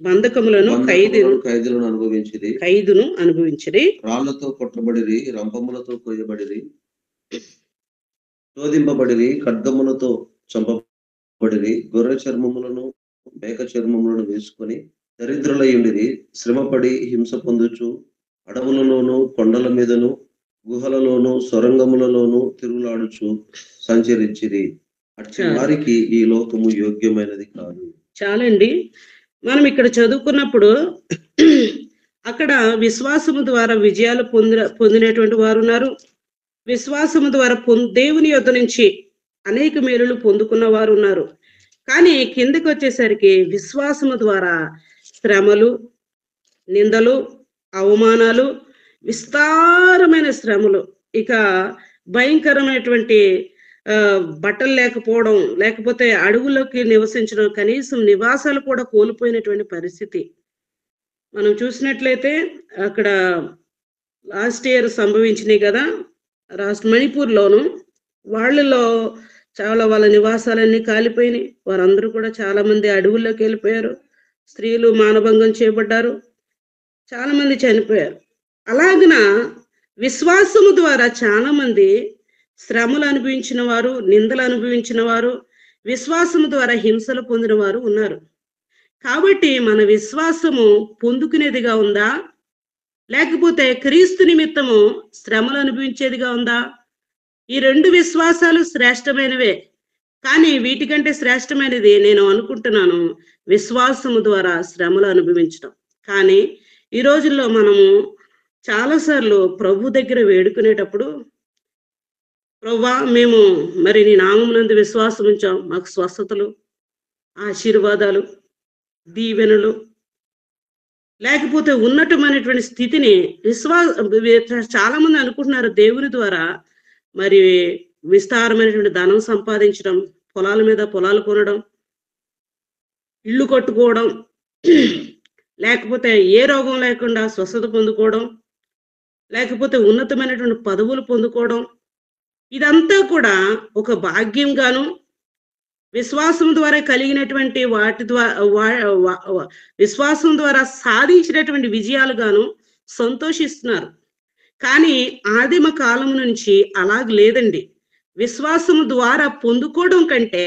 బంధకములను ఖైదును అనుభవించిరి. రాళ్లతో కొట్టబడిరి, రంపములతో కోయబడిరి, శోధింపబడిరి, ఖడ్గములతో చంపబడిరి, గొర్రె చర్మములను మేక చర్మములను వేసుకొని దరిద్రులయ్యుండిరి. శ్రమపడి హింస పొందుచు అడవులలోను, కొండల మీదను, గుహలలోను, సొరంగములలోను తిరుగులాడుచు సంచరించిరి. అట్టి వారికి ఈ లోకము యోగ్యమైనది కాదు. చాలండి. మనం ఇక్కడ చదువుకున్నప్పుడు అక్కడ విశ్వాసము ద్వారా విజయాలు పొందినటువంటి వారు ఉన్నారు. విశ్వాసము ద్వారా దేవుని యొద్ద నుంచి అనేక మేలులు పొందుకున్న వారు ఉన్నారు. కానీ కిందకి వచ్చేసరికి విశ్వాసము ద్వారా శ్రమలు, నిందలు, అవమానాలు, విస్తారమైన శ్రమలు, ఇక భయంకరమైనటువంటి బట్టలు లేకపోవడం, లేకపోతే అడవుల్లోకి నివసించడం, కనీసం నివాసాలు కూడా కోల్పోయినటువంటి పరిస్థితి మనం చూసినట్లయితే అక్కడ లాస్ట్ ఇయర్ సంభవించినాయి కదా, మణిపూర్లోను. వాళ్ళలో వాళ్ళ నివాసాలన్నీ కాలిపోయినాయి. వారందరూ కూడా చాలా మంది అడవుల్లోకి వెళ్ళిపోయారు. స్త్రీలు మానభంగం చేయబడ్డారు, చాలా మంది చనిపోయారు. అలాగన విశ్వాసము ద్వారా చాలా మంది శ్రమలు అనుభవించిన వారు, నిందలు అనుభవించిన వారు, విశ్వాసము ద్వారా హింసలు పొందిన వారు ఉన్నారు. కాబట్టి మన విశ్వాసము పొందుకునేదిగా ఉందా, లేకపోతే క్రీస్తు నిమిత్తము శ్రమలు అనుభవించేదిగా ఉందా? ఈ 2 విశ్వాసాలు శ్రేష్టమైనవే. కానీ వీటికంటే శ్రేష్టమైనది నేను అనుకుంటున్నాను విశ్వాసము ద్వారా శ్రమలు అనుభవించడం. కానీ ఈ రోజుల్లో మనము చాలాసార్లు ప్రభు దగ్గర వేడుకునేటప్పుడు, ప్రభువా మేము మరి నీ నామమునందు విశ్వాసం ఉంచాం, మాకు స్వస్థతలు, ఆశీర్వాదాలు, దీవెనలు, లేకపోతే ఉన్నతమైనటువంటి స్థితిని చాలా మంది అనుకుంటున్నారు దేవుని ద్వారా మరి విస్తారమైనటువంటి ధనం సంపాదించడం, పొలాల మీద పొలాలు కొనడం, ఇల్లు కట్టుకోవడం, లేకపోతే ఏ రోగం లేకుండా స్వస్థత పొందుకోవడం, లేకపోతే ఉన్నతమైనటువంటి పదవులు పొందుకోవడం, ఇదంతా కూడా ఒక భాగ్యం గాను, విశ్వాసం ద్వారా కలిగినటువంటి వాటి ద్వారా విశ్వాసం ద్వారా సాధించినటువంటి విజయాలుగాను సంతోషిస్తున్నారు. కానీ ఆదిమ కాలం నుంచి అలాగ లేదండి. విశ్వాసము ద్వారా పొందుకోవడం కంటే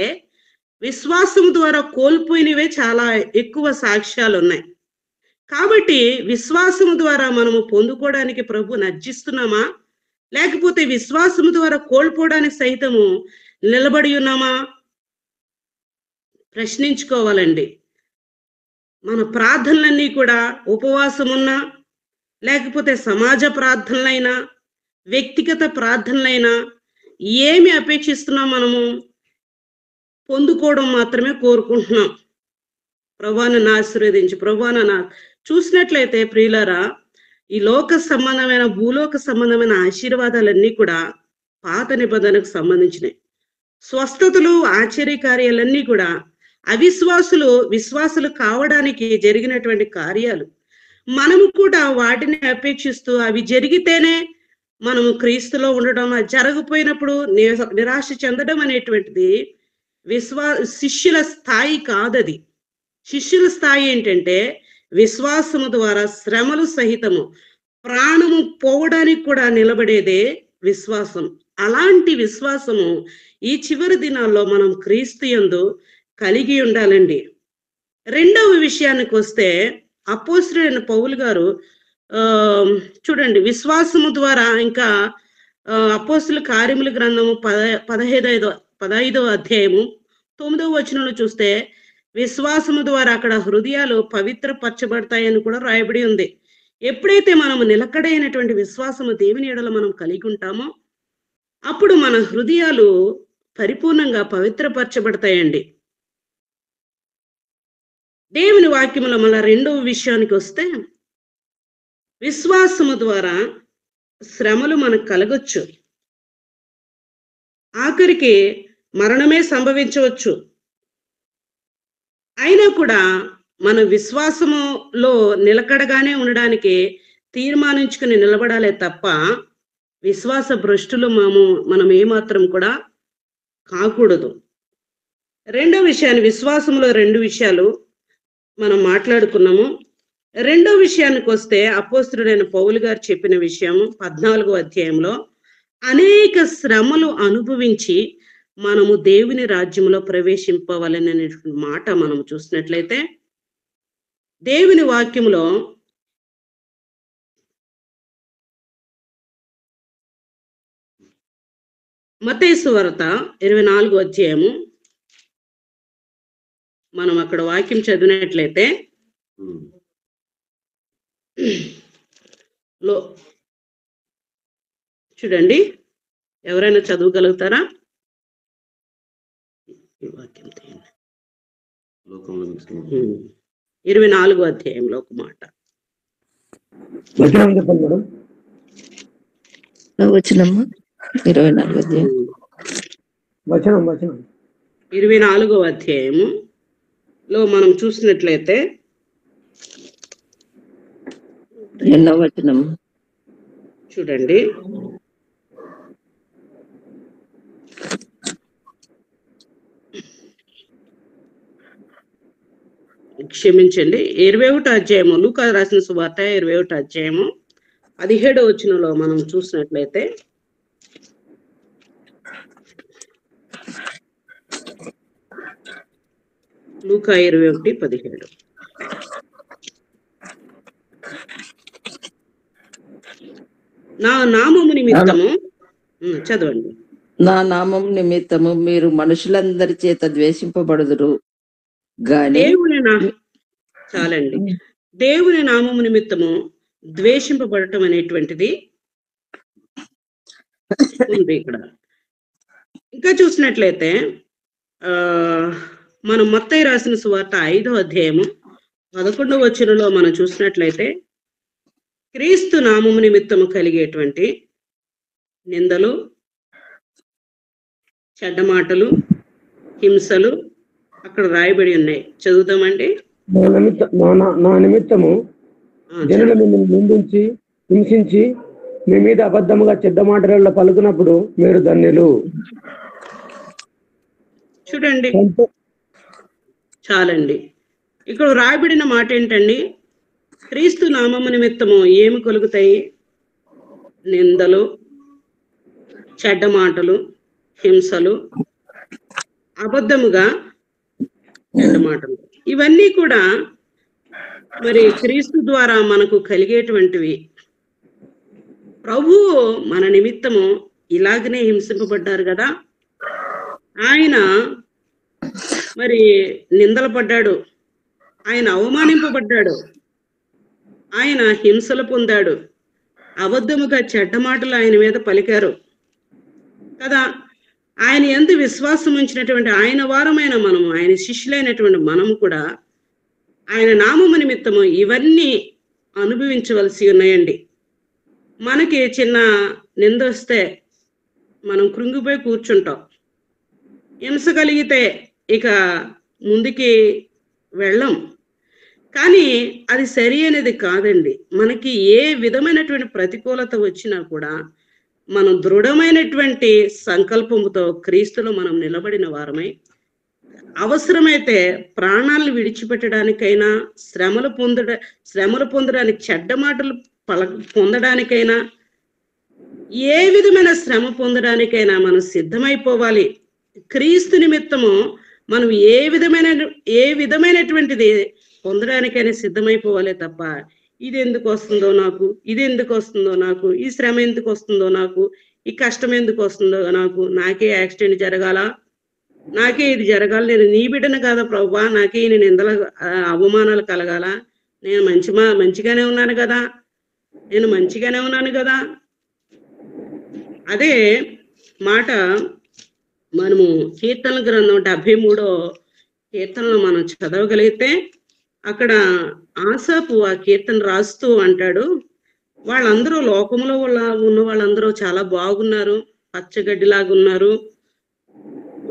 విశ్వాసము ద్వారా కోల్పోయినవే చాలా ఎక్కువ సాక్ష్యాలు ఉన్నాయి. కాబట్టి విశ్వాసము ద్వారా మనము పొందుకోవడానికి ప్రభు నర్జిస్తున్నామా, లేకపోతే విశ్వాసము ద్వారా కోల్పోవడానికి సైతము నిలబడి ఉన్నామా ప్రశ్నించుకోవాలండి. మన ప్రార్థనలన్నీ కూడా ఉపవాసం ఉన్నా, లేకపోతే సమాజ ప్రార్థనలైనా, వ్యక్తిగత ప్రార్థనలైనా ఏమి అపేక్షిస్తున్నాం? మనము పొందుకోవడం మాత్రమే కోరుకుంటున్నాం. ప్రభువా నన్ను ఆశీర్వదించు, ప్రభువా నన్ను చూసినట్లయితే ప్రియులారా, ఈ లోక సంబంధమైన భూలోక సంబంధమైన ఆశీర్వాదాలన్నీ కూడా పాత నిబంధనకు సంబంధించినవి. స్వస్థతలు ఆశ్చర్యకార్యాలన్నీ కూడా విశ్వాసులు కావడానికి జరిగినటువంటి కార్యాలు. మనము కూడా వాటిని అపేక్షిస్తూ అవి జరిగితేనే మనము క్రీస్తులో ఉండడం, జరగపోయినప్పుడు నిరాశ చెందడం అనేటువంటిది శిష్యుల స్థాయి కాదది. శిష్యుల స్థాయి ఏంటంటే విశ్వాసము ద్వారా శ్రమలు సహితము ప్రాణము పోవడానికి కూడా నిలబడేదే విశ్వాసం. అలాంటి విశ్వాసము ఈ చివరి దినాల్లో మనం క్రీస్తు యందు కలిగి ఉండాలండి. రెండవ విషయానికి వస్తే అపోస్తలుడైన పౌలు గారు చూడండి, విశ్వాసము ద్వారా ఇంకా అపోస్తలుల కార్యముల గ్రంథము 15వ అధ్యాయము 9వ వచనంలో చూస్తే విశ్వాసము ద్వారా అక్కడ హృదయాలు పవిత్రపరచబడతాయని కూడా రాయబడి ఉంది. ఎప్పుడైతే మనము నిలకడైనటువంటి విశ్వాసము దేవుని ఎడల మనం కలిగి ఉంటామో అప్పుడు మన హృదయాలు పరిపూర్ణంగా పవిత్రపరచబడతాయండి. దేవుని వాక్యములో మళ్ళా రెండవ విషయానికి వస్తే విశ్వాసము ద్వారా శ్రమలు మనకు కలగొచ్చు, ఆఖరికి మరణమే సంభవించవచ్చు. అయినా కూడా మన విశ్వాసములో నిలకడగానే ఉండడానికి తీర్మానించుకుని నిలబడాలే తప్ప విశ్వాస భ్రష్టులు మనం ఏమాత్రం కూడా కాకూడదు. రెండో విషయాన్ని, విశ్వాసంలో రెండు విషయాలు మనం మాట్లాడుకున్నాము. రెండో విషయానికి వస్తే అపోస్తలుడైన పౌలు గారు చెప్పిన విషయం 14వ అధ్యాయంలో అనేక శ్రమలు అనుభవించి మనము దేవుని రాజ్యంలో ప్రవేశింపవాలని అనేటువంటి మాట మనం చూసినట్లయితే దేవుని వాక్యములో మత్తయి సువార్త 24వ అధ్యాయము మనం అక్కడ వాక్యం చదివినట్లయితే చూడండి, ఎవరైనా చదవగలుగుతారా? ఈ వాక్యం 24వ అధ్యాయంలో ఒక మాట వచనము 24వ అధ్యాయం 24వ అధ్యాయములో మనం చూసినట్లయితే 2వ వచనం చూడండి. క్షమించండి, 21వ అధ్యాయము, లూకా రాసిన సువార్త 21వ అధ్యాయము 17వ వచనంలో మనం చూసినట్లయితే లూకా 21:17 నా నామము నిమిత్తము చదవండి. నా నామం నిమిత్తము మీరు మనుషులందరి చేత ద్వేషింపబడుదురు గాని చాలండి, దేవుని నామము నిమిత్తము ద్వేషింపబడటం అనేటువంటిది ఉంది ఇక్కడ. ఇంకా చూసినట్లయితే మనం మత్తయి రాసిన సువార్త 5వ అధ్యాయము 11వ వచనంలో మనం చూసినట్లయితే క్రీస్తు నామము నిమిత్తము కలిగేటువంటి నిందలు, చెడ్డ మాటలు, హింసలు అక్కడ రాయబడి ఉన్నాయి. చదువుతామండి. నా నిమిత్తము జనులు మిమ్మల్ని నిందించి హింసించి మీ మీద అబద్ధముగా చెడ్డ మాటలలో పలుకున్నప్పుడు మీరు ధన్యులు. చూడండి, చాలండి. ఇక్కడ రాయబడిన మాట ఏంటండి? క్రీస్తు నామము నిమిత్తము ఏమి కలుగుతాయి? నిందలు, చెడ్డ మాటలు, హింసలు, అబద్ధముగా చెడ్డ మాటలు, ఇవన్నీ కూడా మరి క్రీస్తు ద్వారా మనకు కలిగేటువంటివి. ప్రభువు మన నిమిత్తము ఇలాగనే హింసింపబడ్డారు కదా. ఆయన మరి నిందలు పడ్డాడు, ఆయన అవమానింపబడ్డాడు, ఆయన హింసలు పొందాడు, అబద్ధముగా చెడ్డ మాటలు ఆయన మీద పలికారు కదా. ఆయన యందు విశ్వాసం ఉంచినటువంటి ఆయన వారమైన మనము, ఆయన శిష్యులైనటువంటి మనము కూడా ఆయన నామము నిమిత్తము ఇవన్నీ అనుభవించవలసి ఉన్నాయండి. మనకి చిన్న నింద వస్తే మనం కృంగిపోయి కూర్చుంటాం. హింస కలిగితే ఇక ముందుకి వెళ్ళం. కానీ అది సరి అనేది కాదండి. మనకి ఏ విధమైనటువంటి ప్రతికూలత వచ్చినా కూడా మనం దృఢమైనటువంటి సంకల్పముతో క్రీస్తులో మనం నిలబడిన వారమై, అవసరమైతే ప్రాణాలను విడిచిపెట్టడానికైనా, శ్రమలు పొందడానికి, చెడ్డ మాటలు పొందడానికైనా, ఏ విధమైన శ్రమ పొందడానికైనా మనం సిద్ధమైపోవాలి. క్రీస్తు నిమిత్తము మనం ఏ విధమైనటువంటిది పొందడానికైనా సిద్ధమైపోవాలి తప్ప, ఇది ఎందుకు వస్తుందో నాకు, ఇది ఎందుకు వస్తుందో నాకు, ఈ శ్రమ ఎందుకు వస్తుందో నాకు, ఈ కష్టం ఎందుకు వస్తుందో నాకు, నాకే యాక్సిడెంట్ జరగాల, నాకే ఇది జరగాలి, నేను నీ బిడ్డను కాదా ప్రభువా, నాకే నేను నిందల అవమానాలు కలగాల, నేను మంచిగానే ఉన్నాను కదా, నేను మంచిగానే ఉన్నాను కదా. అదే మాట మనము కీర్తనల గ్రంథం 73వ కీర్తనలో మనం చదవగలిగితే, అక్కడ ఆసాపు ఆ కీర్తన రాస్తూ అంటాడు, వాళ్ళందరూ లోకంలో ఉన్న వాళ్ళందరూ చాలా బాగున్నారు, పచ్చగడ్డిలాగా ఉన్నారు,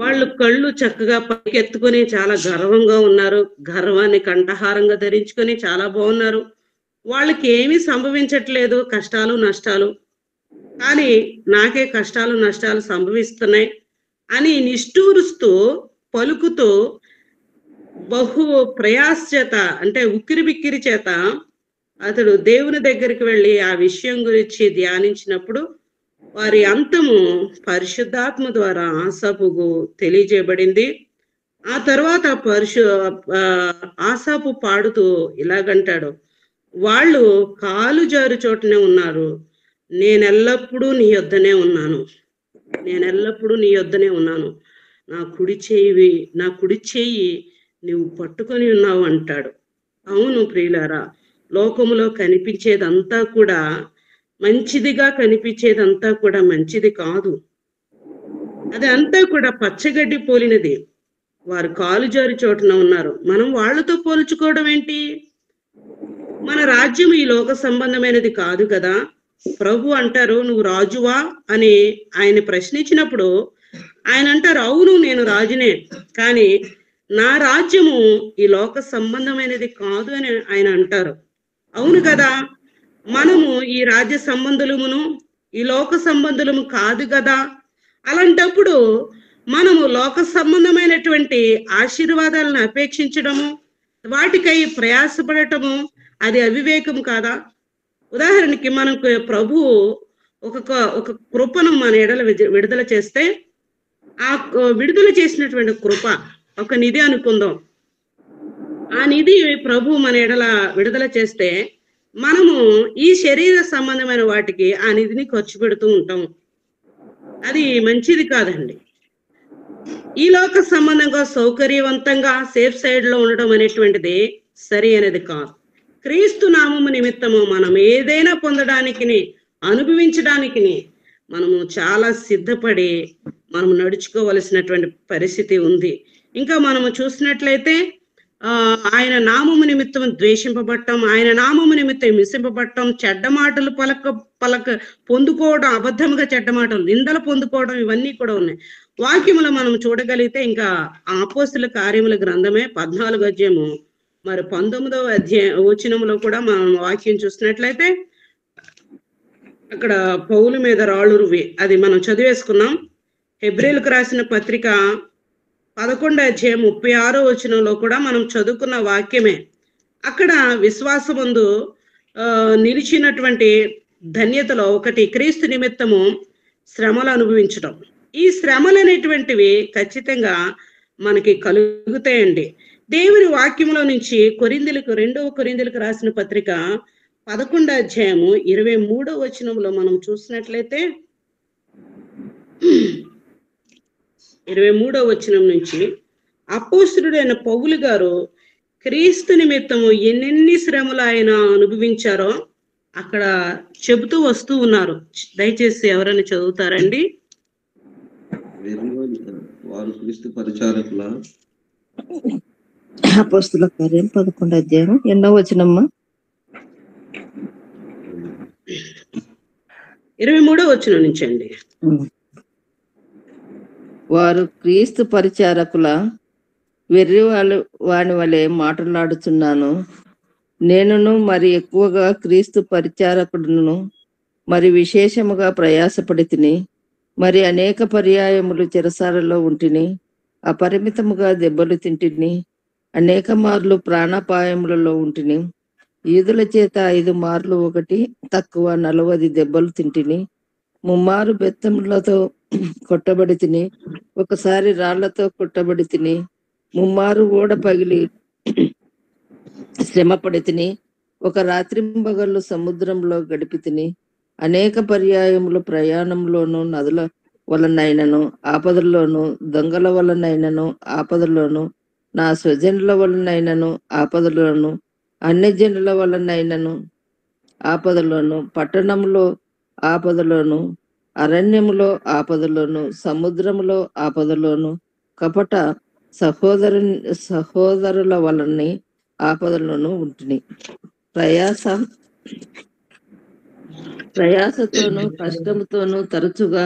వాళ్ళు కళ్ళు చక్కగా పైకెత్తుకొని చాలా గర్వంగా ఉన్నారు, గర్వాన్ని కంఠహారంగా ధరించుకొని చాలా బాగున్నారు, వాళ్ళకి ఏమీ సంభవించట్లేదు, కష్టాలు నష్టాలు, కానీ నాకే కష్టాలు నష్టాలు సంభవిస్తున్నాయి అని నిష్ఠూరుస్తూ పలుకుతూ బహు ప్రయాస చేత, అంటే ఉక్కిరి బిక్కిరి చేత అతడు దేవుని దగ్గరికి వెళ్ళి ఆ విషయం గురించి ధ్యానించినప్పుడు వారి అంతము పరిశుద్ధాత్మ ద్వారా ఆసాపుకు తెలియజేయబడింది. ఆ తర్వాత ఆసాపు పాడుతూ ఇలాగంటాడు, వాళ్ళు కాలు జారు చోటనే ఉన్నారు, నేనెల్లప్పుడూ నీ యొద్దనే ఉన్నాను, నేనెల్లప్పుడూ నీ యొద్దనే ఉన్నాను, నా కుడి చేయి నువ్వు పట్టుకొని ఉన్నావు అంటాడు. అవును ప్రియులారా, లోకములో కనిపించేదంతా కూడా మంచిదిగా కనిపించేదంతా కూడా మంచిది కాదు. అది అంతా కూడా పచ్చగడ్డి పోలినది. వారు కాలు జారి చోటున ఉన్నారు. మనం వాళ్ళతో పోల్చుకోవడం ఏంటి? మన రాజ్యం ఈ లోక సంబంధమైనది కాదు కదా. ప్రభు అంటారు, నువ్వు రాజువా అని ఆయన ప్రశ్నించినప్పుడు ఆయన అంటారు, అవును నేను రాజునే, కానీ నా రాజ్యము ఈ లోక సంబంధమైనది కాదు అని ఆయన అంటారు. అవును కదా, మనము ఈ రాజ్య సంబంధులమును ఈ లోక సంబంధులము కాదు కదా. అలాంటప్పుడు మనము లోక సంబంధమైనటువంటి ఆశీర్వాదాలను అపేక్షించడము, వాటికై ప్రయాసపడటము అది అవివేకం కాదా? ఉదాహరణకి మనకు ప్రభు ఒక కృపను మన ఎడల విడుదల చేస్తే, ఆ విడుదల చేసినటువంటి కృప ఒక నిధి అనుకుందాం. ఆ నిధి ప్రభు మన ఎడల విడుదల చేస్తే మనము ఈ శరీర సంబంధమైన వాటికి ఆ నిధిని ఖర్చు పెడుతూ ఉంటాం. అది మంచిది కాదండి. ఈ లోక సంబంధంగా సౌకర్యవంతంగా సేఫ్ సైడ్ లో ఉండడం అనేటువంటిది సరి అనేది కాదు. క్రీస్తు నామము నిమిత్తము మనం ఏదైనా పొందడానికి, అనుభవించడానికి మనము చాలా సిద్ధపడి మనము నడుచుకోవలసినటువంటి పరిస్థితి ఉంది. ఇంకా మనము చూసినట్లయితే ఆయన నామము నిమిత్తం ద్వేషింపబడటం, ఆయన నామము నిమిత్తం హింసింపబడటం, చెడ్డ మాటలు పొందుకోవడం, అబద్ధముగా చెడ్డ మాటలు, నిందలు పొందుకోవడం, ఇవన్నీ కూడా ఉన్నాయి. వాక్యములో మనం చూడగలిగితే ఇంకా అపోస్తలుల కార్యముల గ్రంథమే 14వ అధ్యాయము మరి 19వ వచనములో కూడా మనం వాక్యం చూసినట్లయితే అక్కడ పౌలు మీద రాళ్ళు రువి, అది మనం చదివేసుకున్నాం. హెబ్రీలకు రాసిన పత్రిక 11:36 కూడా మనం చదువుకున్న వాక్యమే. అక్కడ విశ్వాసమందు నిలిచినటువంటి ధన్యతలో ఒకటి క్రీస్తు నిమిత్తము శ్రమలు అనుభవించడం. ఈ శ్రమలు అనేటువంటివి ఖచ్చితంగా మనకి కలుగుతాయండి. దేవుని వాక్యంలో నుంచి రెండవ కొరింథీయులకు రాసిన పత్రిక 11:23 మనం చూసినట్లయితే 23 నుంచి అపోస్తలుడైన పౌలు గారు క్రీస్తు నిమిత్తము ఎన్నెన్ని శ్రమలు ఆయన అనుభవించారో అక్కడ చెబుతూ వస్తూ ఉన్నారు. దయచేసి ఎవరైనా చదువుతారండి? వారు క్రీస్తు పరిచారకుల అపోస్తలుల కార్యం 11:8 23 నుంచి అండి. వారు క్రీస్తు పరిచారకుల వెర్రి వాని వలె మాట్లాడుచున్నాను. నేనును మరి ఎక్కువగా క్రీస్తు పరిచారకుడును మరి విశేషముగా ప్రయాసపడి తిని మరి అనేక పర్యాయములు చెరసాలలో ఉంటిని, అపరిమితముగా దెబ్బలు తింటిని, అనేక మార్లు ప్రాణాపాయములలో ఉంటిని, ఈదుల చేత 5 మార్లు ఒకటి తక్కువ 40 దెబ్బలు తింటిని, 3 మారు బెత్తములతో కొట్టబడి తిని, ఒకసారి రాళ్లతో కొట్టబడి తిని, 3 మారు ఓడ పగిలి శ్రమపడి తిని, ఒక రాత్రింబగళ్ళు సముద్రంలో గడిపి తిని, అనేక పర్యాయములు ప్రయాణంలోను నదుల వలనైనను ఆపదల్లోను దొంగల వలనైనను ఆపదలోను నా స్వజనుల వలనైనను ఆపదలోను అన్యజనుల వలనైనను ఆపదలోను పట్టణంలో ఆపదలోను అరణ్యములో ఆపదలోను సముద్రములో ఆపదలోను కపట సహోదరుల వలన ఆపదలోను ఉంటుంది. ప్రయాసతోను కష్టముతోను తరచుగా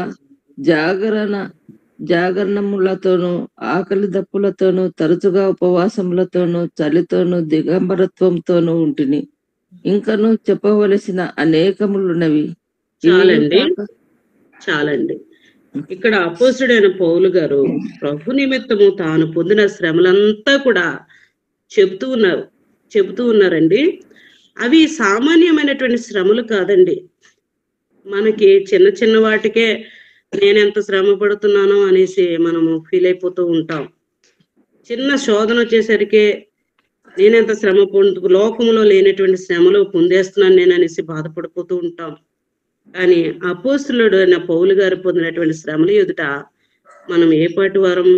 జాగరణములతోను ఆకలి దప్పులతోను తరచుగా ఉపవాసములతోను చలితోను దిగంబరత్వంతోను ఉంటుంది. ఇంకను చెప్పవలసిన అనేకములున్నవి. చాలండి. ఇక్కడ అపోస్తలుడైన పౌలు గారు ప్రభు నిమిత్తము తాను పొందిన శ్రమలంతా కూడా చెబుతూ ఉన్నారండి. అవి సామాన్యమైనటువంటి శ్రమలు కాదండి. మనకి చిన్న చిన్న వాటికే నేనెంత శ్రమ పడుతున్నానో అనేసి మనము ఫీల్ అయిపోతూ ఉంటాం. చిన్న శోధన వచ్చేసరికి నేనెంత శ్రమ లోకంలో లేనటువంటి శ్రమలు పొందేస్తున్నాను నేను అనేసి బాధపడిపోతూ ఉంటాం. కానీ అపోస్తలుడు అయిన పౌలు గారు పొందినటువంటి శ్రమల ఎదుట మనం ఏ పాటి వారం,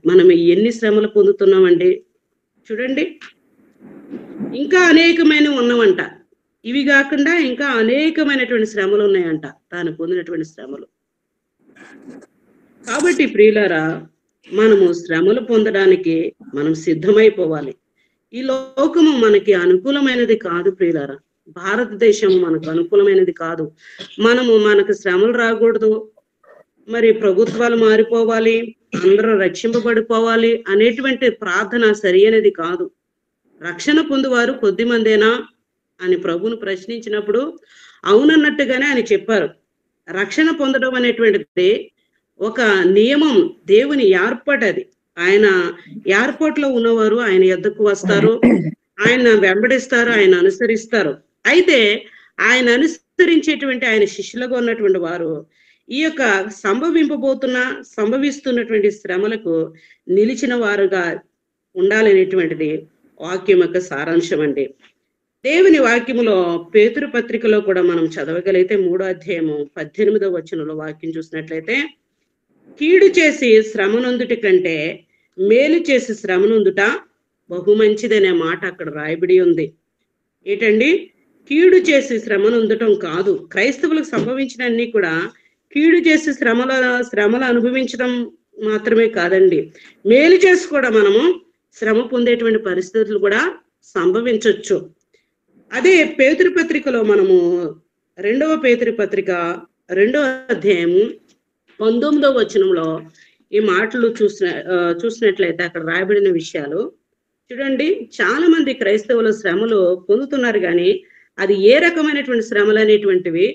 మనం ఎన్ని శ్రమలు పొందుతున్నామండి చూడండి. ఇంకా అనేకమైన ఉన్నవంట. ఇవి కాకుండా ఇంకా అనేకమైనటువంటి శ్రమలు ఉన్నాయంట, తాను పొందినటువంటి శ్రమలు. కాబట్టి ప్రియులారా, మనము శ్రమలు పొందడానికి మనం సిద్ధమైపోవాలి. ఈ లోకము మనకి అనుకూలమైనది కాదు ప్రియులారా. భారతదేశం మనకు అనుకూలమైనది కాదు. మనకు శ్రమలు రాకూడదు, మరి ప్రభుత్వాలు మారిపోవాలి, అందరూ రక్షింపబడిపోవాలి అనేటువంటి ప్రార్థన సరి అనేది కాదు. రక్షణ పొందువారు కొద్దిమందేనా అని ప్రభువును ప్రశ్నించినప్పుడు అవునన్నట్టుగానే ఆయన చెప్పారు. రక్షణ పొందడం అనేటువంటిది ఒక నియమం, దేవుని ఏర్పాటు. అది ఆయన ఏర్పాటులో ఉన్నవారు ఆయన యొద్దకు వస్తారు, ఆయన వెంబడిస్తారు, ఆయన అనుసరిస్తారు. అయితే ఆయన అనుసరించేటువంటి ఆయన శిష్యులుగా ఉన్నటువంటి వారు ఈ యొక్క సంభవిస్తున్నటువంటి శ్రమలకు నిలిచిన వారుగా ఉండాలనేటువంటిది వాక్యం యొక్క సారాంశం అండి. దేవుని వాక్యములో పేతురు పత్రికలో కూడా మనం చదవగలిగితే 3:18 వాక్యం చూసినట్లయితే, కీడు చేసి శ్రమనొందుట కంటే మేలు చేసి శ్రమనొందుట బహు మంచిదనే మాట అక్కడ రాయబడి ఉంది. ఏంటండి? కీడు చేసి శ్రమనొందటం కాదు. క్రైస్తవులకు సంభవించినన్ని కూడా కీడు చేసి శ్రమలు అనుభవించడం మాత్రమే కాదండి, మేలు చేసి కూడా మనము శ్రమ పొందేటువంటి పరిస్థితులు కూడా సంభవించవచ్చు. అదే పేతురు పత్రికలో మనము 2వ పేతురు పత్రిక 2:19 ఈ మాటలు చూసినట్లయితే అక్కడ రాయబడిన విషయాలు చూడండి. చాలా మంది క్రైస్తవుల శ్రమలు పొందుతున్నారు, కానీ అది ఏ రకమైనటువంటి శ్రమలు అనేటువంటివి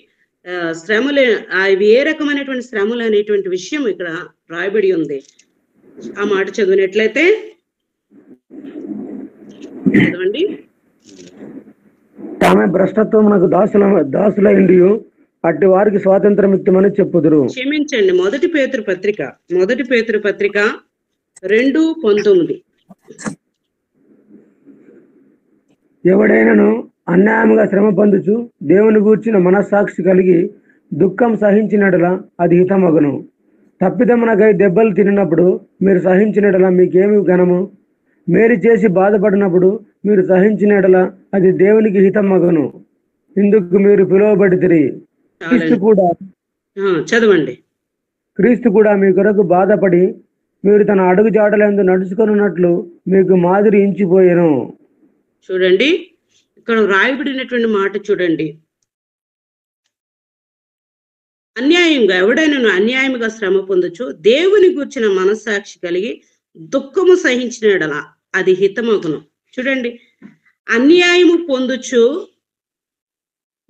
అవి ఏ రకమైనటువంటి శ్రమలు అనేటువంటి విషయం ఇక్కడ రాయబడి ఉంది. ఆ మాట చదివినట్లయితే చదవండి. ఆమె భ్రష్టత్వమునకు దాసులైండి అట్టి వారికి స్వాతంత్రం ఇత్తమని చెప్పుదురు. క్షమించండి, మొదటి పేతురు పత్రిక 2:19. ఎవడైనను అన్యాయముగా శ్రమ పొందుచు దేవుని గూర్చిన మనస్సాక్షి కలిగి దుఃఖం సహించినడల అది హితమగును. తప్పిదమునకై దెబ్బలు తిరిగినప్పుడు మీరు సహించినడల మీకేమి ఘనము? మేలు చేసి బాధపడినప్పుడు మీరు సహించినడల అది దేవునికి హితమగును. ఇందుకు మీరు పిలువబడితిరి. చదవండి. క్రీస్తు కూడా మీ కొరకు బాధపడి మీరు తన అడుగు జాడలందు నడుచుకున్నట్లు మీకు మాదిరి ఇంచిపోయాను. చూడండి, ఇక్కడ రాయబడినటువంటి మాట చూడండి. అన్యాయంగా ఎవడైనా అన్యాయముగా శ్రమ పొందొచ్చు దేవుని గూర్చిన మనస్సాక్షి కలిగి దుఃఖము సహించినడలా అది హితమగును. చూడండి, అన్యాయము పొందొచ్చు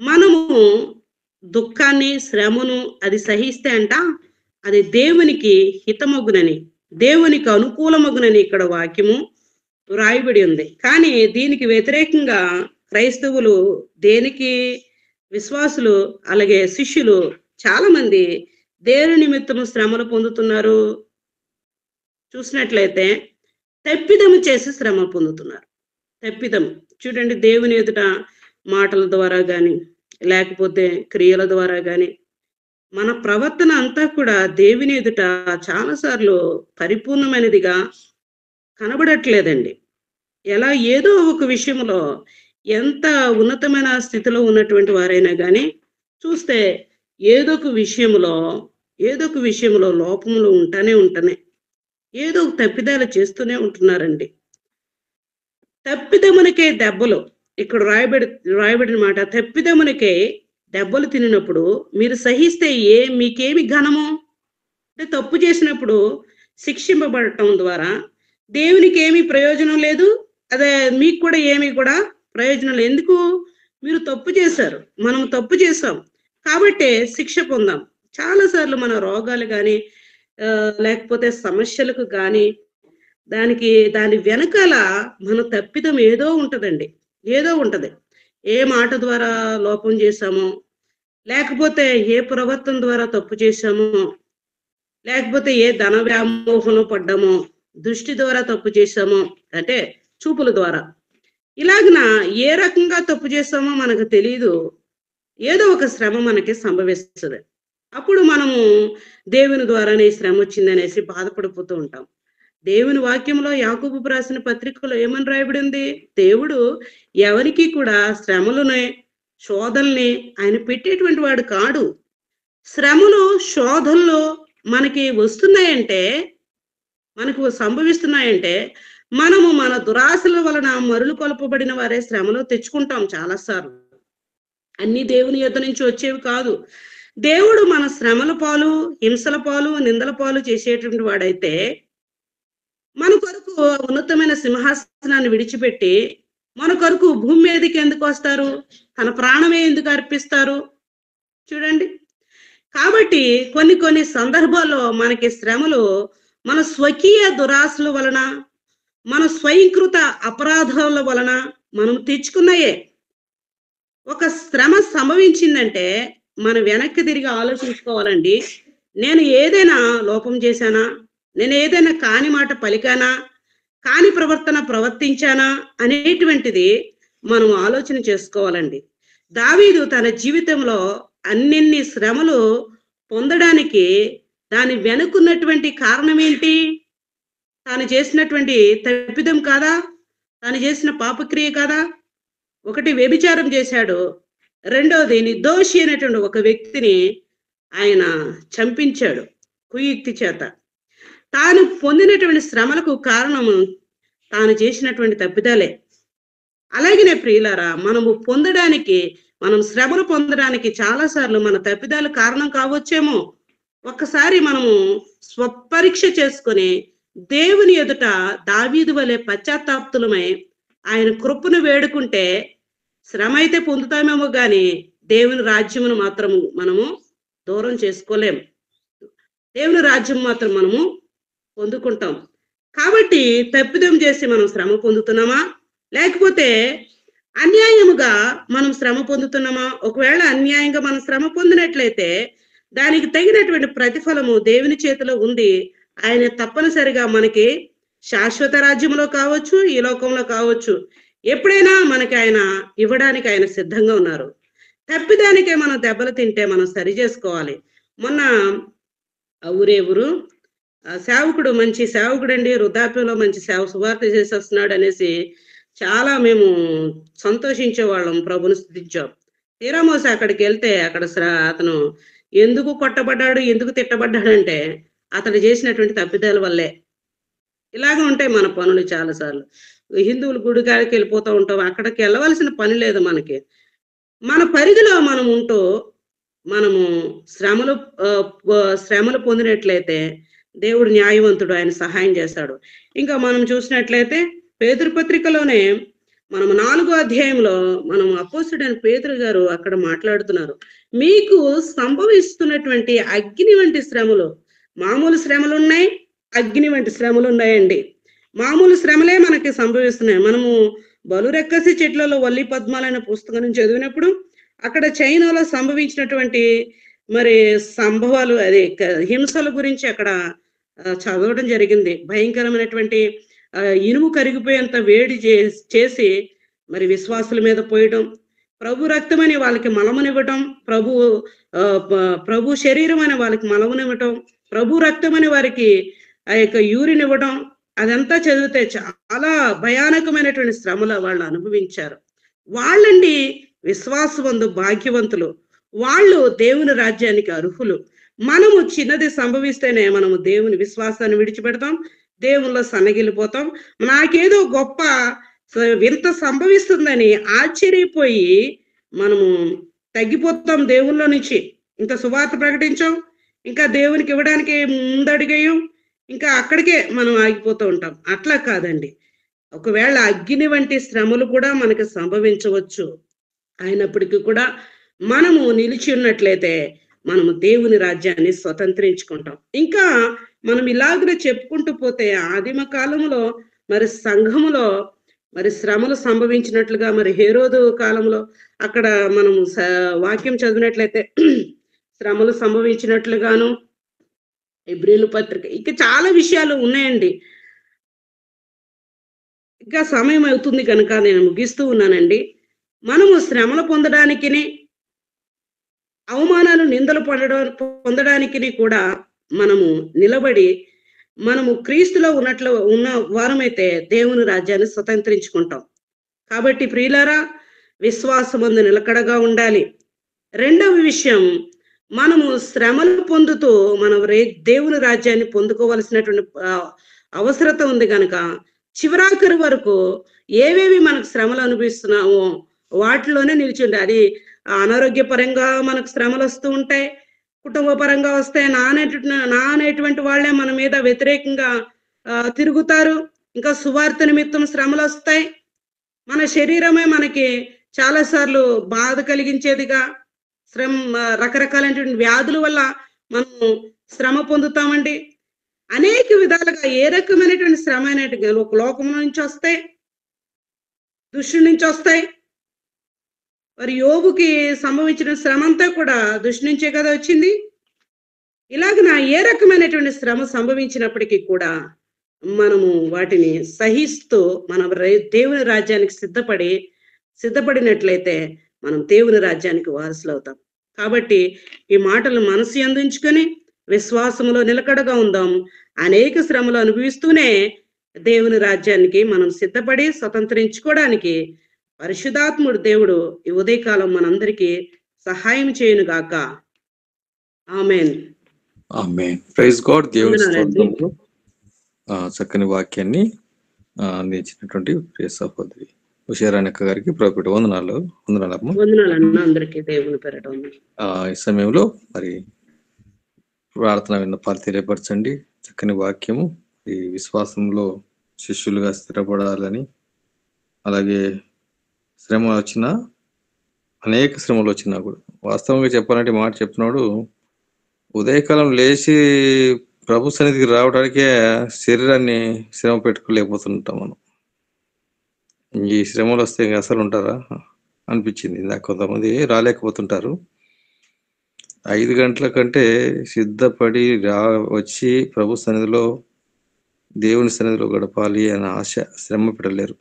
మనము దుఃఖాన్ని శ్రమను అది సహిస్తే అంట అది దేవునికి హితమగునని, దేవునికి అనుకూలమగునని ఇక్కడ వాక్యము రాయబడి ఉంది. కానీ దీనికి వ్యతిరేకంగా క్రైస్తవులు, దేనికి విశ్వాసులు అలాగే శిష్యులు చాలా మంది దేని నిమిత్తము శ్రమలు పొందుతున్నారు చూసినట్లయితే తప్పిదము చేసి శ్రమ పొందుతున్నారు. తప్పిదము చూడండి, దేవుని ఎదుట మాటల ద్వారా కానీ లేకపోతే క్రియల ద్వారా కానీ మన ప్రవర్తన అంతా కూడా దేవుని ఎదుట చాలాసార్లు పరిపూర్ణమైనదిగా కనబడట్లేదండి. ఎలా ఏదో ఒక విషయంలో ఎంత ఉన్నతమైన స్థితిలో ఉన్నటువంటి వారైనా కానీ చూస్తే ఏదో ఒక విషయంలో లోపములు ఉంటానే ఏదో ఒక తప్పిదాలు చేస్తూనే ఉంటున్నారండి. తప్పిదమునకే దెబ్బలు, ఇక్కడ రాయబడిన మాట, తప్పిదమునకే దెబ్బలు తినినప్పుడు మీరు సహిస్తే మీకేమి ఘనము? అంటే తప్పు చేసినప్పుడు శిక్షింపబడటం ద్వారా దేవునికి ఏమీ ప్రయోజనం లేదు, అదే మీకు కూడా ఏమీ కూడా ప్రయోజనం లేదు. ఎందుకు? మీరు తప్పు చేశారు, మనం తప్పు చేసాం కాబట్టి శిక్ష పొందాం. చాలాసార్లు మన రోగాలు కానీ లేకపోతే సమస్యలకు కానీ దాని వెనకాల మన తప్పిదం ఏదో ఉంటుందండి, ఏదో ఉంటుంది. ఏ మాట ద్వారా లోపం చేశామో, లేకపోతే ఏ ప్రవర్తన ద్వారా తప్పు చేశామో, లేకపోతే ఏ ధన వ్యామోహంలో పడ్డామో, దృష్టి ద్వారా తప్పు చేశామో, అంటే చూపుల ద్వారా, ఇలాగన ఏ రకంగా తప్పు చేస్తామో మనకు తెలియదు. ఏదో ఒక శ్రమ మనకి సంభవిస్తుంది. అప్పుడు మనము దేవుని ద్వారానే శ్రమ వచ్చిందనేసి బాధపడిపోతూ ఉంటాం. దేవుని వాక్యంలో యాకోబు రాసిన పత్రికలో ఏమని రాయబడింది? దేవుడు ఎవరికి కూడా శ్రమలని శోధల్ని ఆయన పెట్టేటువంటి వాడు కాడు. శ్రమలు శోధనలు మనకి వస్తున్నాయంటే, మనకు సంభవిస్తున్నాయంటే మనము మన దురాశల వలన మరులు కొలపబడిన వారే శ్రమలో తెచ్చుకుంటాం చాలాసార్లు. అన్ని దేవుని యొద్ద నుంచి వచ్చేవి కాదు. దేవుడు మన శ్రమల పాలు, హింసల పాలు, నిందల పాలు చేసేటువంటి వాడైతే మన కొరకు ఉన్నతమైన సింహాసనాన్ని విడిచిపెట్టి మన కొరకు భూమి మీదకి ఎందుకు వస్తారు? తన ప్రాణమే ఎందుకు అర్పిస్తారు? చూడండి. కాబట్టి కొన్ని సందర్భాల్లో మనకి శ్రమలు మన స్వకీయ దురాశల వలన, మన స్వయంకృత అపరాధాల వలన మనం తెచ్చుకున్నాయే. ఒక శ్రమ సంభవించిందంటే మనం వెనక్కి తిరిగి ఆలోచించుకోవాలండి. నేను ఏదైనా లోపం చేశానా? నేను ఏదైనా కాని మాట పలికానా? కాని ప్రవర్తన ప్రవర్తించానా అనేటువంటిది మనం ఆలోచన చేసుకోవాలండి. దావీదు తన జీవితంలో అన్నిన్ని శ్రమలు పొందడానికి దాని వెనుకున్నటువంటి కారణం ఏంటి? తాను చేసినటువంటి తప్పిదం కాదా? తాను చేసిన పాపక్రియ కాదా? ఒకటి, వ్యభిచారం చేశాడు. రెండవది, నిర్దోషి అయినటువంటి ఒక వ్యక్తిని ఆయన చంపించాడు కుయుక్తి చేత. తాను పొందినటువంటి శ్రమలకు కారణము తాను చేసినటువంటి తప్పిదాలే. అలాగనే ప్రియులారా, మనం శ్రమలు పొందడానికి చాలాసార్లు మన తప్పిదాలు కారణం కావచ్చేమో. ఒక్కసారి మనము స్వపరీక్ష చేసుకొని దేవుని ఎదుట దావీదు వలె పశ్చాత్తాప్తులమై ఆయన కృపను వేడుకుంటే శ్రమ అయితే పొందుతామేమో కానీ దేవుని రాజ్యమును మాత్రము మనము దూరం చేసుకోలేము. దేవుని రాజ్యం మాత్రం మనము పొందుకుంటాం. కాబట్టి తప్పిదం చేసి మనం శ్రమ పొందుతున్నామా? లేకపోతే అన్యాయముగా మనం శ్రమ పొందుతున్నామా? ఒకవేళ అన్యాయంగా మనం శ్రమ పొందినట్లయితే దానికి తగినటువంటి ప్రతిఫలము దేవుని చేతిలో ఉంది. ఆయన తప్పనిసరిగా మనకి శాశ్వత రాజ్యంలో కావచ్చు, ఈ లోకంలో కావచ్చు, ఎప్పుడైనా మనకి ఆయన ఇవ్వడానికి ఆయన సిద్ధంగా ఉన్నారు. తప్పిదానికే మనం దెబ్బలు తింటే మనం సరి చేసుకోవాలి. మొన్న ఊరే ఊరు సేవకుడు మంచి సేవకుడు అండి, వృద్ధాప్యంలో మంచి సువార్త చేసేస్తున్నాడు అనేసి చాలా మేము సంతోషించే వాళ్ళం, ప్రభుని స్తుతించాం. తీరామోసి అక్కడికి వెళ్తే అక్కడ అతను ఎందుకు కొట్టబడ్డాడు, ఎందుకు తిట్టబడ్డాడంటే అతడు చేసినటువంటి తప్పిదాల వల్లే. ఇలాగ ఉంటాయి మన పనులు. చాలాసార్లు హిందువులు గుడికాడికి వెళ్ళిపోతూ ఉంటాం, అక్కడికి వెళ్ళవలసిన పని లేదు మనకి. మన పరిధిలో మనం ఉంటూ మనము శ్రమలు పొందినట్లయితే దేవుడు న్యాయవంతుడు, ఆయన సహాయం చేస్తాడు. ఇంకా మనం చూసినట్లయితే పేతురు పత్రికలోనే మనం 4వ అధ్యాయంలో మనం అపోస్తుడైన పేతురు గారు అక్కడ మాట్లాడుతున్నారు. మీకు సంభవిస్తున్నటువంటి అగ్ని వంటి శ్రమలు, మామూలు శ్రమలు ఉన్నాయి, అగ్ని వంటి శ్రమలు ఉన్నాయండి. మామూలు శ్రమలే మనకి సంభవిస్తున్నాయి. మనము బలురెక్కసి చెట్లలో వల్లి పద్మాలైన పుస్తకం చదివినప్పుడు అక్కడ చైనాలో సంభవించినటువంటి మరి సంభవాలు, అదే హింసల గురించి అక్కడ చదవడం జరిగింది. భయంకరమైనటువంటి ఇనుము కరిగిపోయేంత వేడి చేసి మరి విశ్వాసుల మీద పోయడం, ప్రభు రక్తమని వాళ్ళకి మలమునివ్వటం, ప్రభు శరీరం అని వాళ్ళకి మలమునివ్వటం, ప్రభు రక్తం అని వారికి ఆ యొక్క యూరిన్ ఇవ్వడం, అదంతా చదివితే చాలా భయానకమైనటువంటి శ్రమలు వాళ్ళు అనుభవించారు. వాళ్ళండి విశ్వాసవంతు భాగ్యవంతులు, వాళ్ళు దేవుని రాజ్యానికి అర్హులు. మనము చిన్నది సంభవిస్తేనే మనము దేవుని విశ్వాసాన్ని విడిచిపెడతాం, దేవుల్లో సన్నగిలిపోతాం. నాకేదో గొప్ప వింత సంభవిస్తుందని ఆశ్చర్యపోయి మనము తగ్గిపోతాం దేవుల్లో నుంచి. ఇంకా సువార్త ప్రకటించాం, ఇంకా దేవునికి ఇవ్వడానికి ముందడిగాయం, ఇంకా అక్కడికే మనం ఆగిపోతూ ఉంటాం. అట్లా కాదండి. ఒకవేళ అగ్ని వంటి శ్రమలు కూడా మనకి సంభవించవచ్చు. అయినప్పటికీ కూడా మనము నిలిచి ఉన్నట్లయితే మనము దేవుని రాజ్యాన్ని స్వతంత్రించుకుంటాం. ఇంకా మనం ఇలాగనే చెప్పుకుంటూ పోతే ఆదిమ కాలంలో మరి సంఘములో మరి శ్రమలు సంభవించినట్లుగా, మరి హేరోదు కాలంలో అక్కడ మనం వాక్యం చదివినట్లయితే శ్రమలు సంభవించినట్లుగాను, హెబ్రీలు పత్రిక, ఇంకా చాలా విషయాలు ఉన్నాయండి. ఇంకా సమయం అవుతుంది కనుక నేను ముగిస్తూ ఉన్నానండి. మనము శ్రమలు పొందడానికి, అవమానాలు నిందలు పొందడానికి కూడా మనము నిలబడి మనము క్రీస్తులో ఉన్న వారమైతే దేవుని రాజ్యాన్ని స్వతంత్రించుకుంటాం. కాబట్టి ప్రియులారా, విశ్వాసమందు నిలకడగా ఉండాలి. రెండవ విషయం, మనము శ్రమలు పొందుతూ మనం దేవుని రాజ్యాన్ని పొందుకోవలసినటువంటి అవసరత ఉంది కనుక చివరాఖరి వరకు ఏవేవి మనకు శ్రమలు అనుభవిస్తున్నామో వాటిలోనే నిలిచి ఉండాలి. అది అనారోగ్యపరంగా మనకు శ్రమలు వస్తూ ఉంటాయి, కుటుంబ పరంగా వస్తాయి, నానేటువంటి వాళ్ళే మన మీద వ్యతిరేకంగా తిరుగుతారు, ఇంకా సువార్త నిమిత్తం శ్రమలు వస్తాయి. మన శరీరమే మనకి చాలాసార్లు బాధ కలిగించేదిగా, రకరకాలైనటువంటి వ్యాధుల వల్ల మనం శ్రమ పొందుతామండి. అనేక విధాలుగా ఏ రకమైనటువంటి శ్రమ అనేటువంటి ఒక లోకం నుంచి వస్తాయి, దుష్టు నుంచి వస్తాయి. మరి యోబుకి సంభవించిన శ్రమ అంతా కూడా దుష్టు నుంచే కదా వచ్చింది. ఇలాగన ఏ రకమైనటువంటి శ్రమ సంభవించినప్పటికీ కూడా మనము వాటిని సహిస్తూ మనం దేవుని రాజ్యానికి సిద్ధపడినట్లయితే మనం దేవుని రాజ్యానికి వారసులు అవుతాం. కాబట్టి ఈ మాటలు మనసు యందుంచుకొని విశ్వాసములో నిలకడగా ఉందాం. అనేక శ్రమలు అనుభవిస్తూనే దేవుని రాజ్యానికి మనం సిద్ధపడి స్వతంత్రించుకోవడానికి పరిశుద్ధాత్ముడు దేవుడు ఈ ఉదయకాలం మనందరికీ సహాయం చేయను గాక. ఆమేన్. ఆమేన్. Praise God. దేవుని స్తోత్రములు. చక్కని వాక్యాన్ని అందించినటువంటి ప్రియ సహోదరి ఉషారాణక్క గారికి ప్రభుత్వ వందనాలు. వందనాలన్న అందరికీ దేవుని పేరట. ఈ సమయంలో మరి ప్రార్థన విన్నపాలు తెలియపరచండి. చక్కని వాక్యము, ఈ విశ్వాసంలో శిష్యులుగా స్థిరపడాలని, అలాగే శ్రమ వచ్చినా, అనేక శ్రమలు వచ్చినా కూడా వాస్తవంగా చెప్పాలంటే మాట చెప్తున్నాడు, ఉదయకాలం లేచి ప్రభు సన్నిధికి రావడానికే శరీరాన్ని శ్రమ పెట్టుకోలేకపోతుంటాం మనం. ఈ శ్రమలు వస్తే ఇంకా అసలు ఉంటారా అనిపించింది. నాకు కొంతమంది రాలేకపోతుంటారు. 5 గంటల కంటే సిద్ధపడి వచ్చి ప్రభు సన్నిధిలో దేవుని సన్నిధిలో గడపాలి అనే ఆశ, శ్రమ పెట్టలేరు.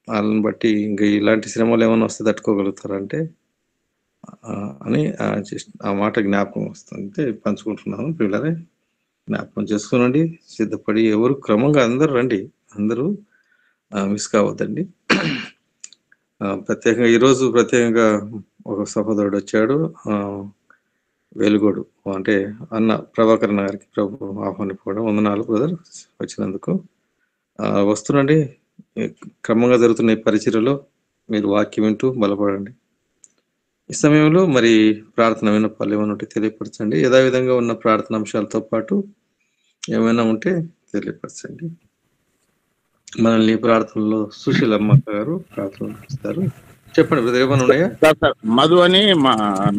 వాళ్ళని బట్టి ఇంకా ఇలాంటి శ్రమలు ఏమైనా వస్తే తట్టుకోగలుగుతారంటే అని ఆ మాట జ్ఞాపకం వస్తుంది, పంచుకుంటున్నాను. పిల్లలే జ్ఞాపకం చేసుకోనండి, సిద్ధపడి ఎవరు క్రమంగా అందరూ రండి, అందరూ మిస్ కావద్దండి. ప్రత్యేకంగా ఈరోజు ప్రత్యేకంగా ఒక సహోదరుడు వచ్చాడు, వెలుగోడు అంటే అన్న ప్రభాకరణ గారికి ప్రభు ఆహ్వానిపోవడం. వందనాలు బ్రదర్ వచ్చినందుకు. వస్తునండి, క్రమంగా జరుగుతున్న ఈ పరిచర్యలో మీరు వాక్యం వింటూ బలపడండి. ఈ సమయంలో మరి ప్రార్థన విన్నపాలు ఏమైనా ఉంటే తెలియపరచండి. యథావిధంగా ఉన్న ప్రార్థన అంశాలతో పాటు ఏమైనా ఉంటే తెలియపరచండి. మనల్ని ప్రార్థనలో సుశీలమ్మ గారు ప్రార్థన ఇస్తారు. చెప్పండి బ్రదర్, ఏమైనా ఉన్నాయా? సార్ మధు అని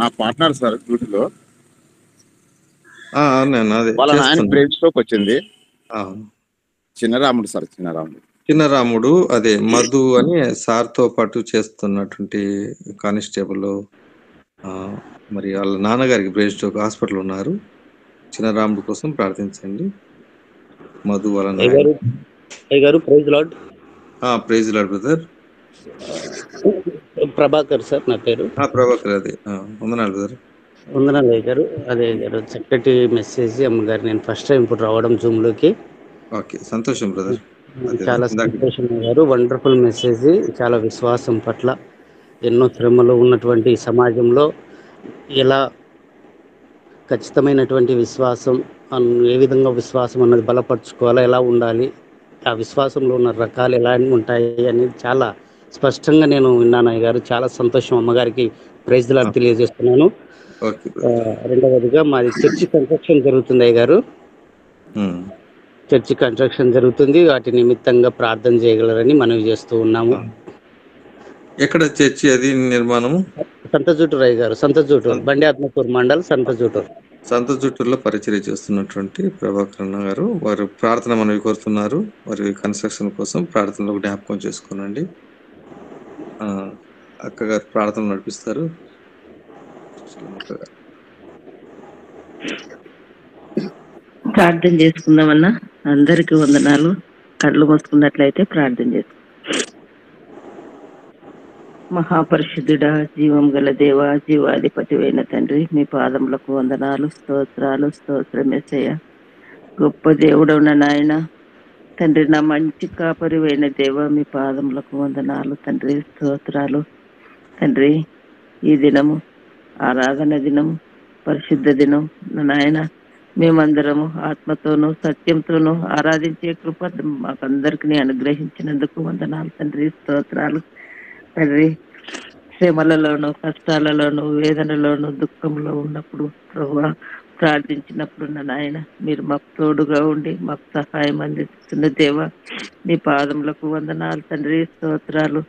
నా పార్ట్నర్ సార్ డ్యూటీలో, వాళ్ళ నాయన బ్రెయిన్ స్ట్రోక్ వచ్చింది. చిన్నరాముడు సార్, చిన్నరాముడు అదే మధు అని సార్ తో పాటు చేస్తున్నటువంటి కానిస్టేబుల్, మరి వాళ్ళ నాన్నగారికి బ్రెయిన్ స్ట్రోక్, హాస్పిటల్ ఉన్నారు. చిన్నరాముడు కోసం ప్రార్థించండి. మధు వాళ్ళ గారు. Praise lord. Praise lord brother. Prabhakar sir నా పేరు. ప్రభాకర్, అదే వందనాలు బ్రదర్. వందనాలు గారు. అదే గారు, చక్కటి మెసేజ్ అమ్మగారు. నేను ఫస్ట్ టైం ఇప్పుడు రావడం జూమ్ లోకి. ఓకే, సంతోషం బ్రదర్. చాలా సంతోషం గారు. Wonderful message. చాలా విశ్వాసం పట్ల, ఎన్నో శ్రమలు ఉన్నటువంటి సమాజంలో ఎలా ఖచ్చితమైనటువంటి విశ్వాసం, ఏ విధంగా విశ్వాసం అన్నది బలపరుచుకోవాలా, ఎలా ఉండాలి, ఆ విశ్వాసంలో ఉన్న రకాలు ఎలా ఉంటాయి అనేది చాలా స్పష్టంగా నేను విన్నాను గారు. చాలా సంతోషం. అమ్మగారికి ప్రైజ్ ది లార్డ్ తెలియజేస్తున్నాను. రెండవదిగా మాది చర్చి కన్స్ట్రక్షన్ జరుగుతుంది అయ్య గారు. చర్చి కన్స్ట్రక్షన్ జరుగుతుంది, వాటి నిమిత్తంగా ప్రార్థన చేయగలరని మనవి చేస్తూ ఉన్నాము. ఎక్కడ చర్చి అది నిర్మాణము? సంతజూటూరు అయ్య గారు. సంతజూటూరు, బండి ఆత్మకూరు మండల్, సంతజూటూరు. సంతజూటూరులో పరిచర్య చేస్తున్నటువంటి ప్రభాకరణ గారు, వారు ప్రార్థన మనవి కోరుతున్నారు. వారి కన్స్ట్రక్షన్ కోసం ప్రార్థనలో జ్ఞాపకం చేసుకోనండి. అక్కగారు ప్రార్థన నడిపిస్తారు. ప్రార్థన చేసుకుందామన్నా. అందరికి వందనాలు. కళ్ళు మూసుకున్నట్లయితే ప్రార్థన చేసుకుందాం. మహాపరిశుద్ధుడా, జీవం గల దేవ, జీవాధిపతి అయిన తండ్రి, మీ పాదములకు వందనాలు, స్తోత్రాలు. స్తోత్రమేసయ్య, గొప్ప దేవుడవున నాయన తండ్రి, నా మంచి కాపరి అయిన దేవ, మీ పాదములకు వందనాలు తండ్రి, స్తోత్రాలు తండ్రి. ఈ దినము ఆరాధన దినము, పరిశుద్ధ దినం నాయన, మేమందరము ఆత్మతోనూ సత్యంతోనూ ఆరాధించే కృప మాకందరికి అనుగ్రహించినందుకు వందనాలు తండ్రి, స్తోత్రాలు తండ్రి. శ్రమలలోను, కష్టాలలోను, వేదనలోను, దుఃఖంలో ఉన్నప్పుడు ప్రభువా ప్రార్థించినప్పుడు నాయన మీరు మాకు తోడుగా ఉండి మాకు సహాయం అందిస్తున్న దేవ, మీ పాదములకు వందనాలు తండ్రి, స్తోత్రాలు.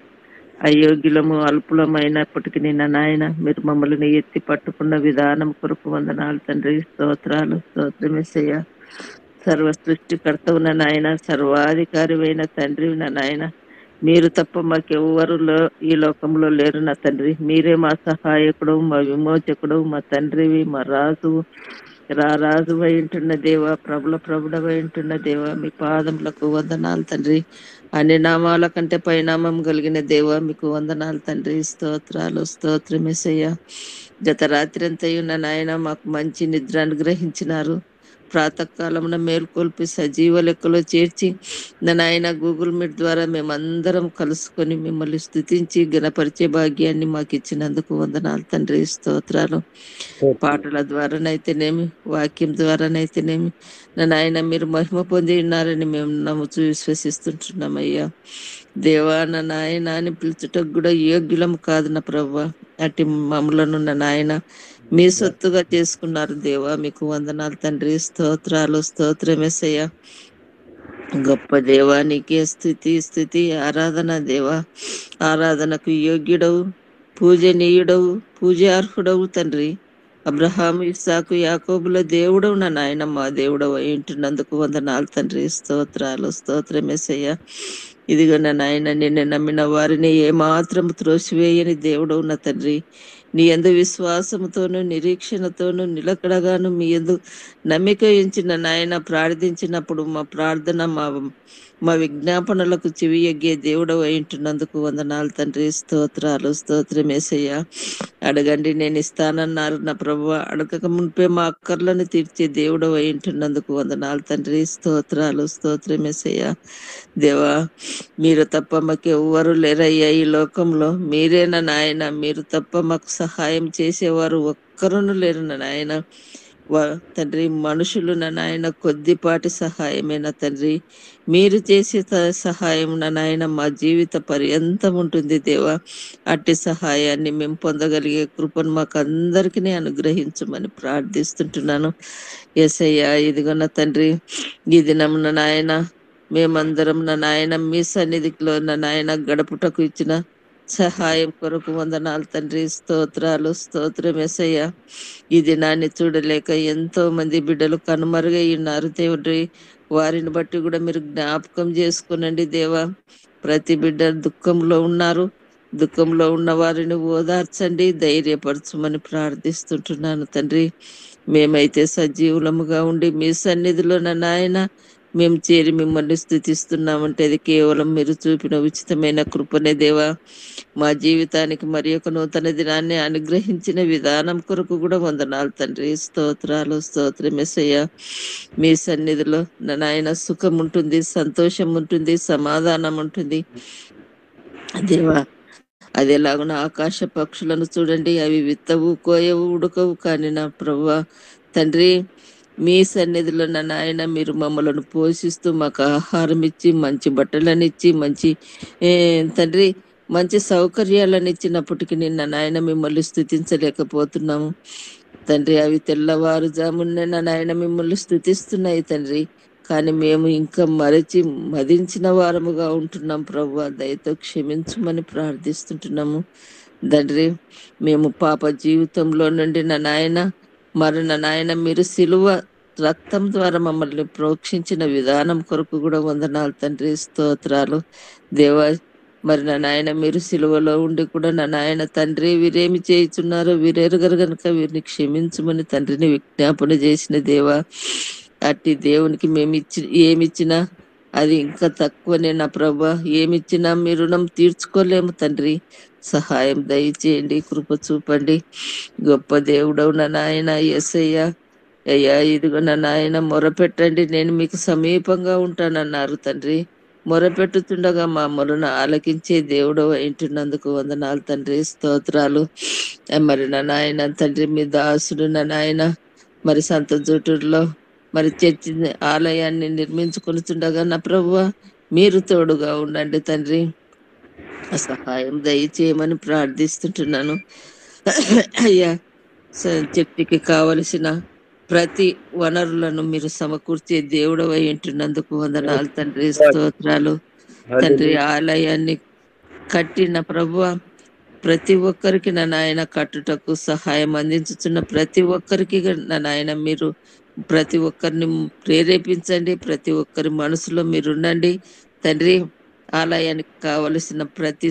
అయోగ్యులము, అల్పులమైనప్పటికీ నాయన మీరు మమ్మల్ని ఎత్తి పట్టుకున్న విధానం కొరకు వందనాలు తండ్రి, స్తోత్రాలు. స్తోత్రమేసయ్య, సర్వ సృష్టికర్తవు నాయన, సర్వాధికారి అయిన తండ్రి నాయన, మీరు తప్ప మాకెవ్వరు ఈ లోకంలో లేరు నా తండ్రి. మీరే మా సహాయకుడు, మా విమోచకుడు, మా తండ్రివి, మా రాజువు, రాజు ఉంటున్న దేవ, ప్రభుడవై ఉంటున్న దేవ, మీ పాదములకు వందనాలు తండ్రి. అన్ని నామాల కంటే పరిణామం కలిగిన దేవ, మీకు వందనాలు తండ్రి, స్తోత్రాలు. స్తోత్రమేసయ్య, గత రాత్రి అంతయున్న నాయన మాకు మంచి నిద్ర అనుగ్రహించినారు. ప్రాతకాలమున మేల్కొల్పి సజీవ లెక్కలో చేర్చి నాయన గూగుల్ మీట్ ద్వారా మేమందరం కలుసుకొని మిమ్మల్ని స్తుతించి గణపరిచే భాగ్యాన్ని మాకు ఇచ్చినందుకు వందనాలు తండ్రి, స్తోత్రాలు. పాటల ద్వారానైతేనేమి, వాక్యం ద్వారానైతేనేమి నాయన మీరు మహిమ పొంది ఉన్నారని మేము నమ్ముతూ విశ్వసిస్తుంటున్నామయ్యా. దేవా, నా నాయన అని పిలుచుటకు కూడా యోగ్యులం కాదు నా ప్రభువా. అట్టి మమ్మలను నాయన మీ సొత్తుగా చేసుకున్నారు దేవా, మీకు వందనాలు తండ్రి, స్తోత్రాలు. స్తోత్రమేసయ్య, గొప్ప దేవా, నీకే స్తుతి ఆరాధన దేవా. ఆరాధనకు యోగ్యుడవు, పూజనీయుడవు, పూజార్హుడవు తండ్రి. అబ్రహాము ఇస్సాకు యాకోబుల దేవుడు నా నాయన మా దేవుడు ఇంటున్నందుకు వందనాలు తండ్రి. స్తోత్రాలు స్తోత్రం యేసయ్య. ఇదిగో నా నాయన నిన్ను నమ్మిన వారిని ఏమాత్రం త్రోసివేయని దేవుడు నా తండ్రి. నీ యందు విశ్వాసముతోను నిరీక్షణతోను నిలకడగాను మీ యందు నమ్మిక ఉంచిన నాయన ప్రార్థించినప్పుడు మా ప్రార్థన మా విజ్ఞాపనలకు చెవి ఎగ్గే దేవుడు ఇంటున్నందుకు వందనాలు తండ్రి. స్తోత్రాలు స్తోత్రం యేసయ్య. అడగండి నేను ఇస్తానన్నారు నా ప్రభు. అడగక మునిపే మా అక్కర్లను తీర్చే దేవుడు ఇంటున్నందుకు వందనాలు తండ్రి. స్తోత్రాలు స్తోత్రం యేసయ్య. దేవా మీరు తప్ప మాకు ఎవ్వరు లేరయ్యా ఈ లోకంలో. మీరేనా నాయన, మీరు తప్ప మాకు సహాయం చేసేవారు ఒక్కరును లేరు నాయన. తండ్రి మనుషులు నాయన కొద్దిపాటి సహాయమేనా తండ్రి. మీరు చేసే సహాయం నాయన మా జీవిత పర్యంతం ఉంటుంది దేవా. అట్టి సహాయాన్ని మేము పొందగలిగే కృపను మాకు అందరికీ అనుగ్రహించమని ప్రార్థిస్తుంటున్నాను యేసయ్య. ఇదిగో నా తండ్రి ఈ దినం నాయన మేమందరం నాయన మీ సన్నిధిలో నాయన గడపుటకు ఇచ్చిన సహాయం కొరకు వందనాలు తండ్రి. స్తోత్రాలు స్తోత్రం యేసయ్య. ఈ దినాన్ని చూడలేక ఎంతో మంది బిడ్డలు కనుమరుగై ఉన్నారు దేవుడి. వారిని బట్టి కూడా మీరు జ్ఞాపకం చేసుకునండి దేవా. ప్రతి బిడ్డ దుఃఖంలో ఉన్నారు. దుఃఖంలో ఉన్న వారిని ఓదార్చండి, ధైర్యపరచమని ప్రార్థిస్తుంటున్నాను తండ్రి. మేమైతే సజీవులముగా ఉండి మీ సన్నిధిలో నాయన మేము చేరి మిమ్మల్ని స్తుతిస్తున్నామంటే అది కేవలం మీరు చూపిన ఉచితమైన కృపనే దేవా. మా జీవితానికి మరి ఒక నూతన దినాన్ని అనుగ్రహించిన విధానం కొరకు కూడా వందనాలు తండ్రి. స్తోత్రాలు స్తోత్రం యేసయ్య. మీ సన్నిధిలో నాయన సుఖం ఉంటుంది, సంతోషం ఉంటుంది, సమాధానం ఉంటుంది దేవా. అది ఎలాగున ఆకాశ పక్షులను చూడండి, అవి విత్తవు కోయవు ఉడకవు, కానీ నా ప్రభువా తండ్రి మీ సన్నిధిలో నాయన మీరు మమ్మలను పోషిస్తూ మాకు ఆహారం ఇచ్చి మంచి బట్టలను ఇచ్చి మంచి తండ్రి మంచి సౌకర్యాలను ఇచ్చినప్పటికీ నాయన మిమ్మల్ని స్తుతించలేకపోతున్నాము తండ్రి. అవి తెల్లవారుజామునే నాయన మిమ్మల్ని స్తుతిస్తున్నాయి తండ్రి. కానీ మేము ఇంకా మదించిన వారముగా ఉంటున్నాం ప్రభువా. దయతో క్షమించమని ప్రార్థిస్తుంటున్నాము తండ్రి. మేము పాప జీవితంలో నుండి నాయన నాయన మీరు సిలువ రక్తం ద్వారా మమ్మల్ని ప్రోక్షించిన విధానం కొరకు కూడా వందనాలు తండ్రి. స్తోత్రాలు దేవా. మరి నాయన మీరు సిలువలో ఉండి కూడా నాయన తండ్రి వీరేమి చేయుచున్నారో వీరెరుగరు గనుక వీరిని క్షమించమని తండ్రిని విజ్ఞాపన చేసిన దేవా. అట్టి దేవునికి మేము ఏమిచ్చినా అది ఇంకా తక్కువనే నా ప్రభా. ఏమిచ్చినా మీ రుణం తీర్చుకోలేము తండ్రి. సహాయం దయచేయండి, కృప చూపండి. గొప్ప దేవుడవు నాయన యేసయ్య. అయ్యా ఇదిగో నాయన మొరపెట్టండి, నేను మీకు సమీపంగా ఉంటానన్నారు తండ్రి. మొరపెట్టుతుండగా మా మొరను ఆలకించే దేవుడు ఇంటున్నందుకు వందనాలు తండ్రి. స్తోత్రాలు. మరి నాయన తండ్రి మీ దాసుడు నాయన మరి సంత జూటూరులో మరి చర్చి ఆలయాన్ని నిర్మించుకొనిచుండగా నా ప్రభువా మీరు తోడుగా ఉండండి తండ్రి. సహాయం దయచేయమని ప్రార్థిస్తుంటున్నాను అయ్యా. చర్చికి కావలసిన ప్రతి వనరులను మీరు సమకూర్చే దేవుడు అయి ఉంటున్నందుకు వందనాలు తండ్రి. స్తోత్రాలు తండ్రి. ఆలయాన్ని కట్టిన ప్రభువా ప్రతి ఒక్కరికి నాయన కట్టుటకు సహాయం అందించుతున్న ప్రతి ఒక్కరికి నాయన మీరు ప్రతి ఒక్కరిని ప్రేరేపించండి. ప్రతి ఒక్కరి మనసులో మీరు ఉండండి తండ్రి. ఆలయానికి కావలసిన ప్రతి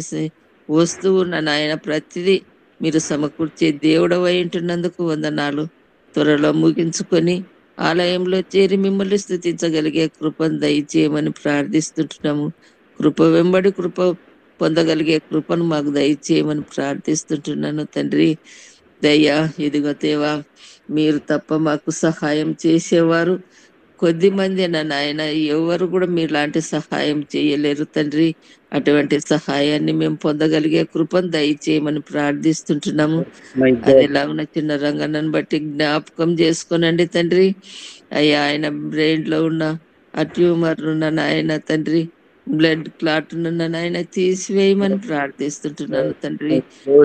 వస్తువు నాయన ప్రతిదీ మీరు సమకూర్చే దేవుడు అయి ఉంటున్నందుకు వందనాలు. త్వరలో ముగించుకొని ఆలయంలో చేరి మిమ్మల్ని స్తుతించగలిగే కృపను దయచేయమని ప్రార్థిస్తుంటున్నాము. కృప వెంబడి కృప పొందగలిగే కృపను మాకు దయచేయమని ప్రార్థిస్తుంటున్నాను తండ్రి. దయ్యా ఇదిగో దేవా మీరు తప్ప మాకు సహాయం చేసేవారు కొద్ది మంది నాయన. ఎవరు కూడా మీలాంటి సహాయం చేయలేరు తండ్రి. అటువంటి సహాయాన్ని మేము పొందగలిగే కృపను దయచేయమని ప్రార్థిస్తుంటున్నాము. అది ఎలాగున్న చిన్న రంగన్నను బట్టి జ్ఞాపకం చేసుకోనండి తండ్రి. అయ్యా ఆయన బ్రెయిన్ లో ఉన్న ఆ ట్యూమర్ ఉన్న నాయన తండ్రి, బ్లడ్ క్లాట్ ఉన్న నాయన తీసివేయమని ప్రార్థిస్తుంటున్నాను తండ్రి.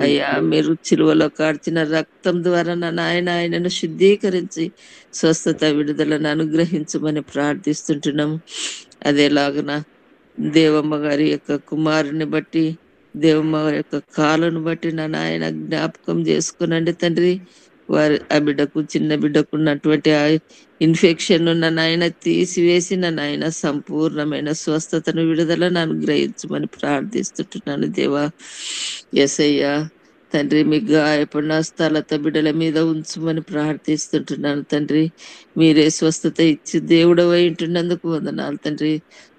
అయ్యా మీరు చిలువలో కార్చిన రక్తం ద్వారా నాయన ఆయనను శుద్ధీకరించి స్వస్థత విడుదలను అనుగ్రహించమని ప్రార్థిస్తుంటున్నాము. అదేలాగున దేవమ్మ గారి యొక్క కుమారుని బట్టి దేవమ్మ యొక్క కాలను బట్టి నాయన జ్ఞాపకం చేసుకునండి తండ్రి. ఆ బిడ్డకు చిన్న బిడ్డకు ఉన్నటువంటి ఆ ఇన్ఫెక్షన్ ఉన్న నాయన తీసివేసిన నాయన సంపూర్ణమైన స్వస్థతను విడుదలను అనుగ్రహించమని ప్రార్థిస్తుంటున్నాను దేవా. యేసయ్యా తండ్రి, మీ గాయపడిన స్థలత బిడ్డల మీద ఉంచమని ప్రార్థిస్తుంటున్నాను తండ్రి. మీరే స్వస్థత ఇచ్చి దేవుడవై ఉంటున్నందుకు వందనాలు తండ్రి.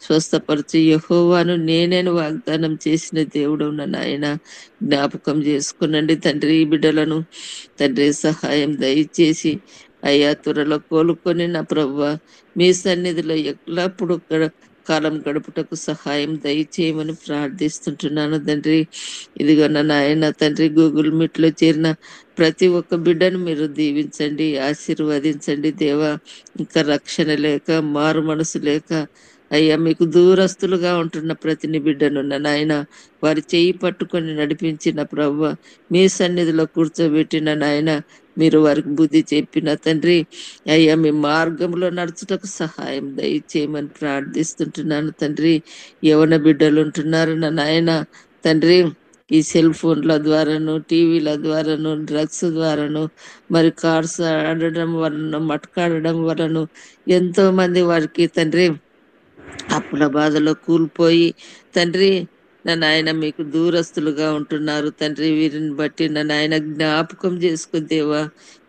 స్వస్థపరిచి యెహోవాను నేనేను వాగ్దానం చేసిన దేవుడవున నాయన జ్ఞాపకం చేసుకునండి తండ్రి. ఈ బిడ్డలను తండ్రి సహాయం దయచేసి అయ్యా త్వరలో కోలుకొని నా ప్రభువ మీ సన్నిధిలో ఎల్లప్పుడు కాలం గడుపుటకు సహాయం దయచేయమని ప్రార్థిస్తుంటున్నాను తండ్రి. ఇదిగో నా నాయన తండ్రి, గూగుల్ మీట్ లో చేరిన ప్రతి ఒక్క బిడ్డను మీరు దీవించండి, ఆశీర్వదించండి దేవా. ఇంకా రక్షణ లేక, మారు మనసు లేక అయ్యా మీకు దూరస్తులుగా ఉంటున్న ప్రతిని బిడ్డను నాయన వారి చేయి పట్టుకొని నడిపించిన ప్రభువ మీ సన్నిధిలో కూర్చోబెట్టిన నాయన మీరు వారికి బుద్ధి చెప్పిన తండ్రి. అయ్యా మీ మార్గంలో నడుచుటకు సహాయం దయచేయమని ప్రార్థిస్తుంటున్నాను తండ్రి. యవన బిడ్డలు ఉంటున్నారు నా నాయన తండ్రి, ఈ సెల్ ఫోన్ల ద్వారాను, టీవీల ద్వారాను, డ్రగ్స్ ద్వారాను, మరి కార్స్ ఆడడం వలన, మటకాడడం వలన ఎంతో మంది వారికి తండ్రి అప్పుల బాధలో కూలిపోయి తండ్రి నా నాయన మీకు దూరస్తులుగా ఉంటున్నారు తండ్రి. వీరిని బట్టి నా నాయన జ్ఞాపకం చేసుకుని దేవా,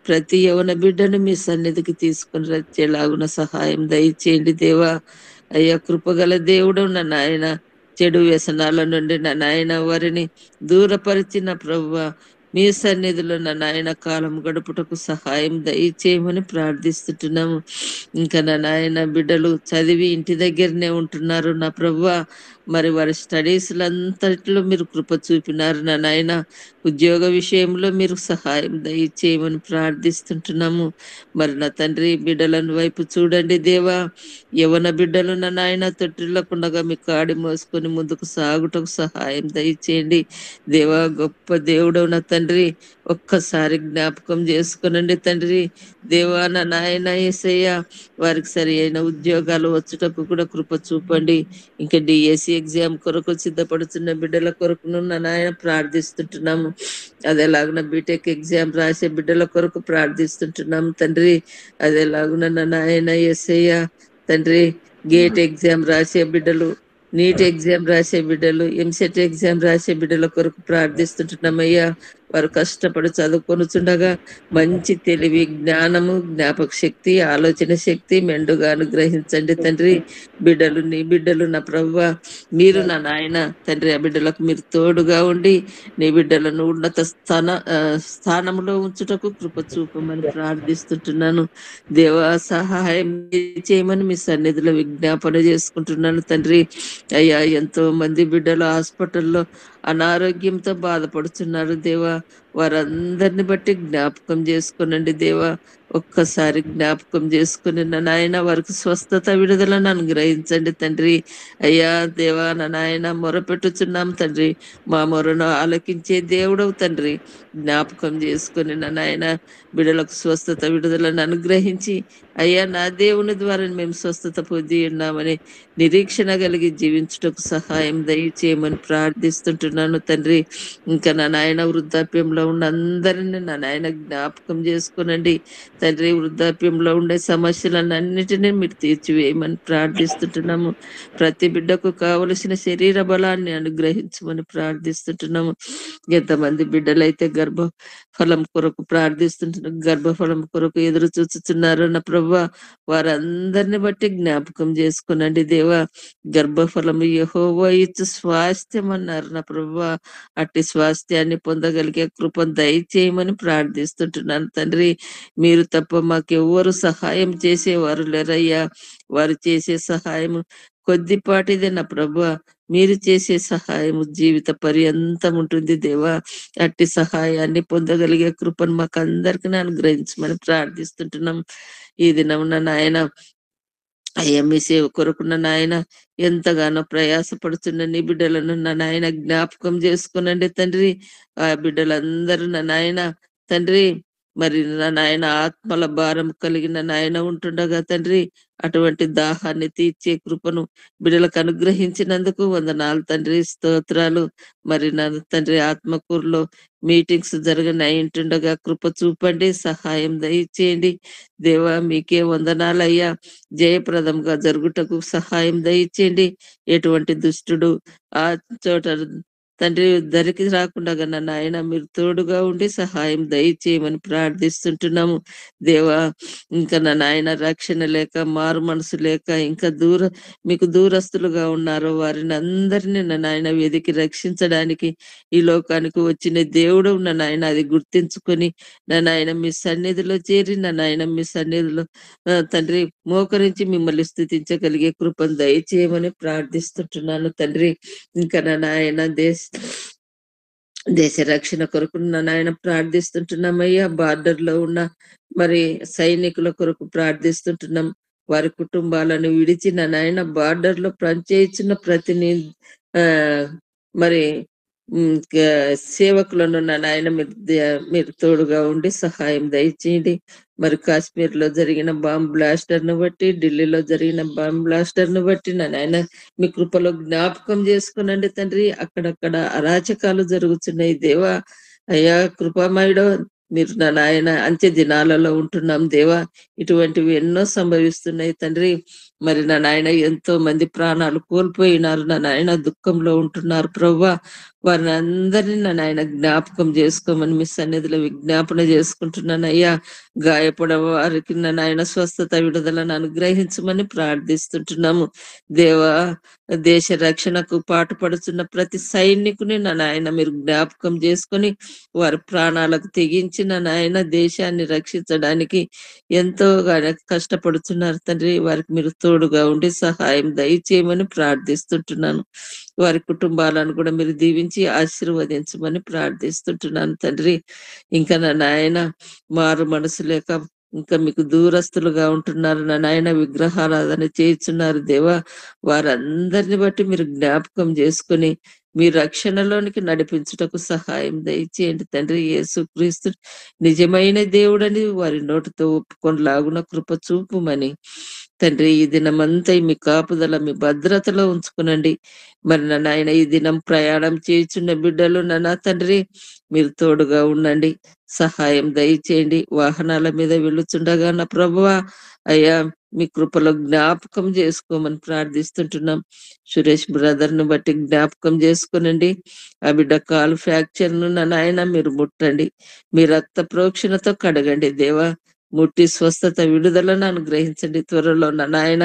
ప్రతి యవన బిడ్డను మీ సన్నిధికి తీసుకుని వచ్చేలాగున సహాయం దయచేయండి దేవా. అయ్యా కృపగల దేవుడు నా నాయన, చెడు వ్యసనాల నుండి నా నాయన వారిని దూరపరిచిన ప్రభువ మీ సన్నిధిలో నా నాయన కాలం గడుపుటకు సహాయం దయచేయమని ప్రార్థిస్తుంటున్నాము. ఇంకా నా నాయన బిడ్డలు చదివి ఇంటి దగ్గరనే ఉంటున్నారు నా ప్రభువ, మరి వారి స్టడీస్లంతట్లో మీరు కృప చూపినారు నా నాయన. ఉద్యోగ విషయంలో మీరు సహాయం దయచేయమని ప్రార్థిస్తుంటున్నాము. మరి నా తండ్రి బిడ్డలను వైపు చూడండి దేవా. యవన బిడ్డలు నా నాయన తొట్టిల్లకుండగా మీ కాడి మోసుకొని ముందుకు సాగుటకు సహాయం దయచేయండి దేవా. గొప్ప దేవుడవు నా తండ్రి, ఒక్కసారి జ్ఞాపకం చేసుకునండి తండ్రి. దేవా నా నాయన యేసయ్య వారికి సరి అయిన ఉద్యోగాలు వచ్చుటకు కూడా కృప చూపండి. ఇంకా డిఎస్సి ఎగ్జామ్ కొరకు సిద్ధపడుతున్న బిడ్డల కొరకు నా నాయన ప్రార్థిస్తుంటున్నాము. అదేలాగున బీటెక్ ఎగ్జామ్ రాసే బిడ్డల కొరకు ప్రార్థిస్తుంటున్నాము తండ్రి. అదేలాగున నా నాయన యేసయ్య తండ్రి, గేట్ ఎగ్జామ్ రాసే బిడ్డలు, నీట్ ఎగ్జామ్ రాసే బిడ్డలు, ఎంసెట్ ఎగ్జామ్ రాసే బిడ్డల కొరకు ప్రార్థిస్తుంటున్నామయ్యా. వారు కష్టపడి చదువుకొనుచుండగా మంచి తెలివి, జ్ఞానము, జ్ఞాపక శక్తి, ఆలోచన శక్తి మెండుగా అనుగ్రహించండి తండ్రి. బిడ్డలు నీ బిడ్డలు నా ప్రభువ, మీరు నా నాయన తండ్రి, ఆ బిడ్డలకు మీరు తోడుగా ఉండి నీ బిడ్డలను ఉన్నత స్థానంలో ఉంచుటకు కృప చూపమని ప్రార్థిస్తుంటున్నాను దేవా. సహాయం చేయమని మీ సన్నిధిలో విజ్ఞాపన చేసుకుంటున్నాను తండ్రి. అయ్యా ఎంతో మంది బిడ్డలు హాస్పిటల్లో అనారోగ్యంతో బాధపడుతున్నారు దేవా. వారందరిని బట్టి జ్ఞాపకం చేసుకునండి దేవా. ఒక్కసారి జ్ఞాపకం చేసుకుని నా నాయన వారికి స్వస్థత, విడుదలను అనుగ్రహించండి తండ్రి. అయ్యా దేవా నా నాయన మొరపెట్టుచున్నాం తండ్రి. మా మొరను ఆలకించే దేవుడవు తండ్రి. జ్ఞాపకం చేసుకుని నా నాయన బిడ్డలకు స్వస్థత, విడుదలను అనుగ్రహించి అయ్యా నా దేవుని ద్వారా మేము స్వస్థత పొంది ఉన్నామని నిరీక్షణ కలిగి జీవించుటకు సహాయం దయచేయమని ప్రార్థిస్తుంటున్నాను తండ్రి. ఇంకా నా నాయన వృద్ధాప్యంలో ఉన్న అందరినీ నా నాయన జ్ఞాపకం చేసుకునండి తండ్రి. వృద్ధాప్యంలో ఉండే సమస్యలన్నిటినీ మీరు తీర్చివేయమని ప్రార్థిస్తుంటున్నాము. ప్రతి బిడ్డకు కావలసిన శరీర బలాన్ని అనుగ్రహించమని ప్రార్థిస్తుంటున్నాము. ఎంతమంది బిడ్డలైతే గర్భఫలం కొరకు ప్రార్థిస్తుంటున్నారు, గర్భఫలం కొరకు ఎదురు చూస్తున్నారు నా ప్రభువ, వారందరిని బట్టి జ్ఞాపకం చేసుకునండి దేవా. గర్భఫలము యెహోవా ఇచ్చు స్వాస్థ్యం అన్నారు నా ప్రభువ. అట్టి స్వాస్థ్యాన్ని పొందగలిగే కృపను దయచేయమని ప్రార్థిస్తుంటున్నాను తండ్రి. మీరు తప్ప మాకెవ్వరు సహాయం చేసేవారు లేరయ్యా. వారు చేసే సహాయం కొద్దిపాటిదే నా ప్రభువ. మీరు చేసే సహాయం జీవిత పర్యంతం ఉంటుంది దేవా. అట్టి సహాయాన్ని పొందగలిగే కృపను మాకు అందరికీ అనుగ్రహించమని ప్రార్థిస్తుంటున్నాం. ఈ దినమున నాయన అయ్యా మీ సేవ కొరకున్న నాయన ఎంతగానో ప్రయాసపడుతున్న నీ బిడ్డలను నా నాయన జ్ఞాపకం చేసుకునండి తండ్రి. ఆ బిడ్డలందరూ నా నాయన తండ్రి మరి నా నాయన ఆత్మల భారం కలిగిన నాయన ఉంటుండగా తండ్రి అటువంటి దాహాన్ని తీర్చే కృపను బిడ్డలకు అనుగ్రహించినందుకు వందనాలు తండ్రి, స్తోత్రాలు. మరి నా తండ్రి ఆత్మకూరులో మీటింగ్స్ జరగనయింటుండగా కృప చూపండి, సహాయం దయచేయండి దేవా. మీకే వందనాలయ్యా. జయప్రదంగా జరుగుటకు సహాయం దయచేయండి. ఎటువంటి దుష్టుడు ఆ చోట తండ్రి దరికి రాకుండా నాయన మీరు తోడుగా ఉండి సహాయం దయచేయమని ప్రార్థిస్తుంటున్నాము దేవా. ఇంకా నా నాయన రక్షణ లేక, మారు మనసు లేక, ఇంకా మీకు దూరస్తులుగా ఉన్నారు వారిని అందరినీ నా నాయన వెదికి రక్షించడానికి ఈ లోకానికి వచ్చిన దేవుడు నా నాయన అది గుర్తించుకొని నా నాయన మీ సన్నిధిలో చేరి నా నాయన మీ సన్నిధిలో తండ్రి మోకరించి మిమ్మల్ని స్తుతించగలిగే కృపను దయచేయమని ప్రార్థిస్తుంటున్నాను తండ్రి. ఇంకా నా నాయన దేశ రక్షణ కొరకు నాయన ప్రార్థిస్తుంటున్నామయ్యా. బార్డర్ లో ఉన్న మరి సైనికుల కొరకు ప్రార్థిస్తుంటున్నాం. వారి కుటుంబాలను విడిచి నా నాయన బార్డర్ లో పనిచేస్తున్న మరి సేవకులను నా నాయన మీరు తోడుగా ఉండి సహాయం దయచేయండి. మరి కాశ్మీర్ లో జరిగిన బాంబ్ బ్లాస్టర్ ను బట్టి, ఢిల్లీలో జరిగిన బాంబ్ బ్లాస్టర్ ను బట్టి నా నాయన మీ కృపలో జ్ఞాపకం చేసుకునండి తండ్రి. అక్కడక్కడ అరాచకాలు జరుగుతున్నాయి దేవా. అయ్యా కృపామయుడో, మీరు నా నాయన అంత్య దినాలలో ఉంటున్నాం దేవా. ఇటువంటివి ఎన్నో సంభవిస్తున్నాయి తండ్రి. మరి నా నాయన ఎంతో మంది ప్రాణాలు కోల్పోయినారు నా నాయన, దుఃఖంలో ఉంటున్నారు ప్రభువా. వారిని అందరినీ నా నాయన జ్ఞాపకం చేసుకోమని మీ సన్నిధిలో విజ్ఞాపన చేసుకుంటున్నాను అయ్యా. గాయపడ వారికి నా నాయన స్వస్థత, విడుదలను అనుగ్రహించమని ప్రార్థిస్తుంటున్నాము దేవా. దేశ రక్షణకు పాటుపడుతున్న ప్రతి సైనికుని నా నాయన మీరు జ్ఞాపకం చేసుకొని వారి ప్రాణాలకు తెగించి నా నాయన దేశాన్ని రక్షించడానికి ఎంతో కష్టపడుతున్నారు తండ్రి. వారికి మీరు తోడుగా ఉండి సహాయం దయచేయమని ప్రార్థిస్తుంటున్నాను. వారి కుటుంబాలను కూడా మీరు దీవించి ఆశీర్వదించమని ప్రార్థిస్తుంటున్నాను తండ్రి. ఇంకా నా నాయన మారు మనసు లేక ఇంకా మీకు దూరస్తులుగా ఉంటున్నారు నా నాయన, విగ్రహారాధన చేస్తున్నారు దేవా. వారందరిని బట్టి మీరు జ్ఞాపకం చేసుకుని మీ రక్షణలోనికి నడిపించుటకు సహాయం దయచేయండి తండ్రి. యేసుక్రీస్తు నిజమైన దేవుడని వారి నోటితో ఒప్పుకొని లాగున కృప చూపుమని తండ్రి ఈ దినమంతా మీ కాపుదల, మీ భద్రతలో ఉంచుకునండి. మరి నా నాయన ఈ దినం ప్రయాణం చేయుచున్న బిడ్డలు నా తండ్రి మీరు తోడుగా ఉండండి, సహాయం దయచేయండి. వాహనాల మీద వెళ్ళుచుండగా నా ప్రభువా అయ్యా మీ కృపలో జ్ఞాపకం చేసుకోమని ప్రార్థిస్తుంటున్నాం. సురేష్ బ్రదర్ ను బట్టి జ్ఞాపకం చేసుకునండి. ఆ బిడ్డ కాలు ఫ్రాక్చర్ ను నా నాయన మీరు ముట్టండి, మీ రక్త ప్రోక్షణతో కడగండి దేవా. ముట్టి స్వస్థత, విడుదలను అనుగ్రహించండి త్వరలో నా నాయన.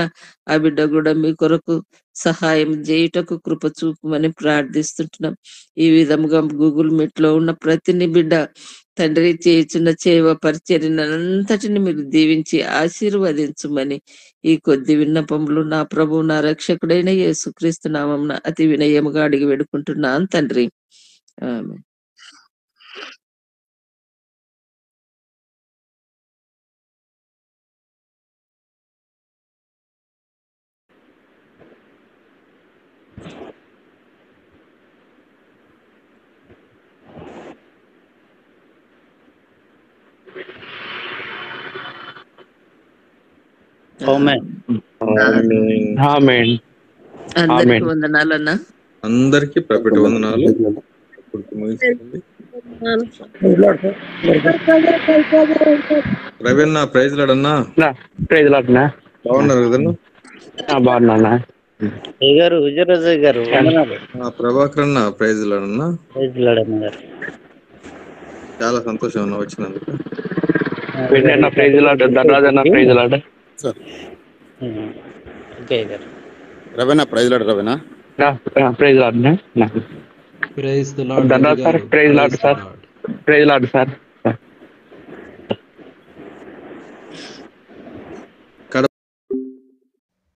ఆ బిడ్డ కూడా మీ కొరకు సహాయం చేయుటకు కృప చూపమని ప్రార్థిస్తుంటున్నాం. ఈ విధముగా గూగుల్ మీట్ లో ఉన్న ప్రతిని బిడ్డ తండ్రి చేయుచున్న సేవ పరిచర్యనంతటిని మీరు దీవించి ఆశీర్వదించుమని ఈ కొద్ది విన్నపములు నా ప్రభు నా రక్షకుడైన యేసుక్రీస్తు నామమున అతి వినయముగా అడిగి వేడుకుంటున్నాను తండ్రి. ఆమేన్. అందరికి వందనాలన్నా. అందరికి ప్రపేట వందనాలు. రవీణ ప్రైజ్ లాడన్నా. ప్రైజ్ లాడన్నా. బాగున్నారు కదన్నా? బాగున్నా గారు. విజయరాజు గారు ప్రభాకర్ అన్న ప్రైజ్ లాడన్నా. ప్రైజ్ లాడన్నా గారు. చాలా సంతోషం అన్న వచ్చినందుకు. ప్రైజ్ లాడ్ ధనరాజన్న praise Lord. Raveena praise Lord. Raveena praise Lord. Praise Lord sir. Praise Lord sir. Praise Lord sir.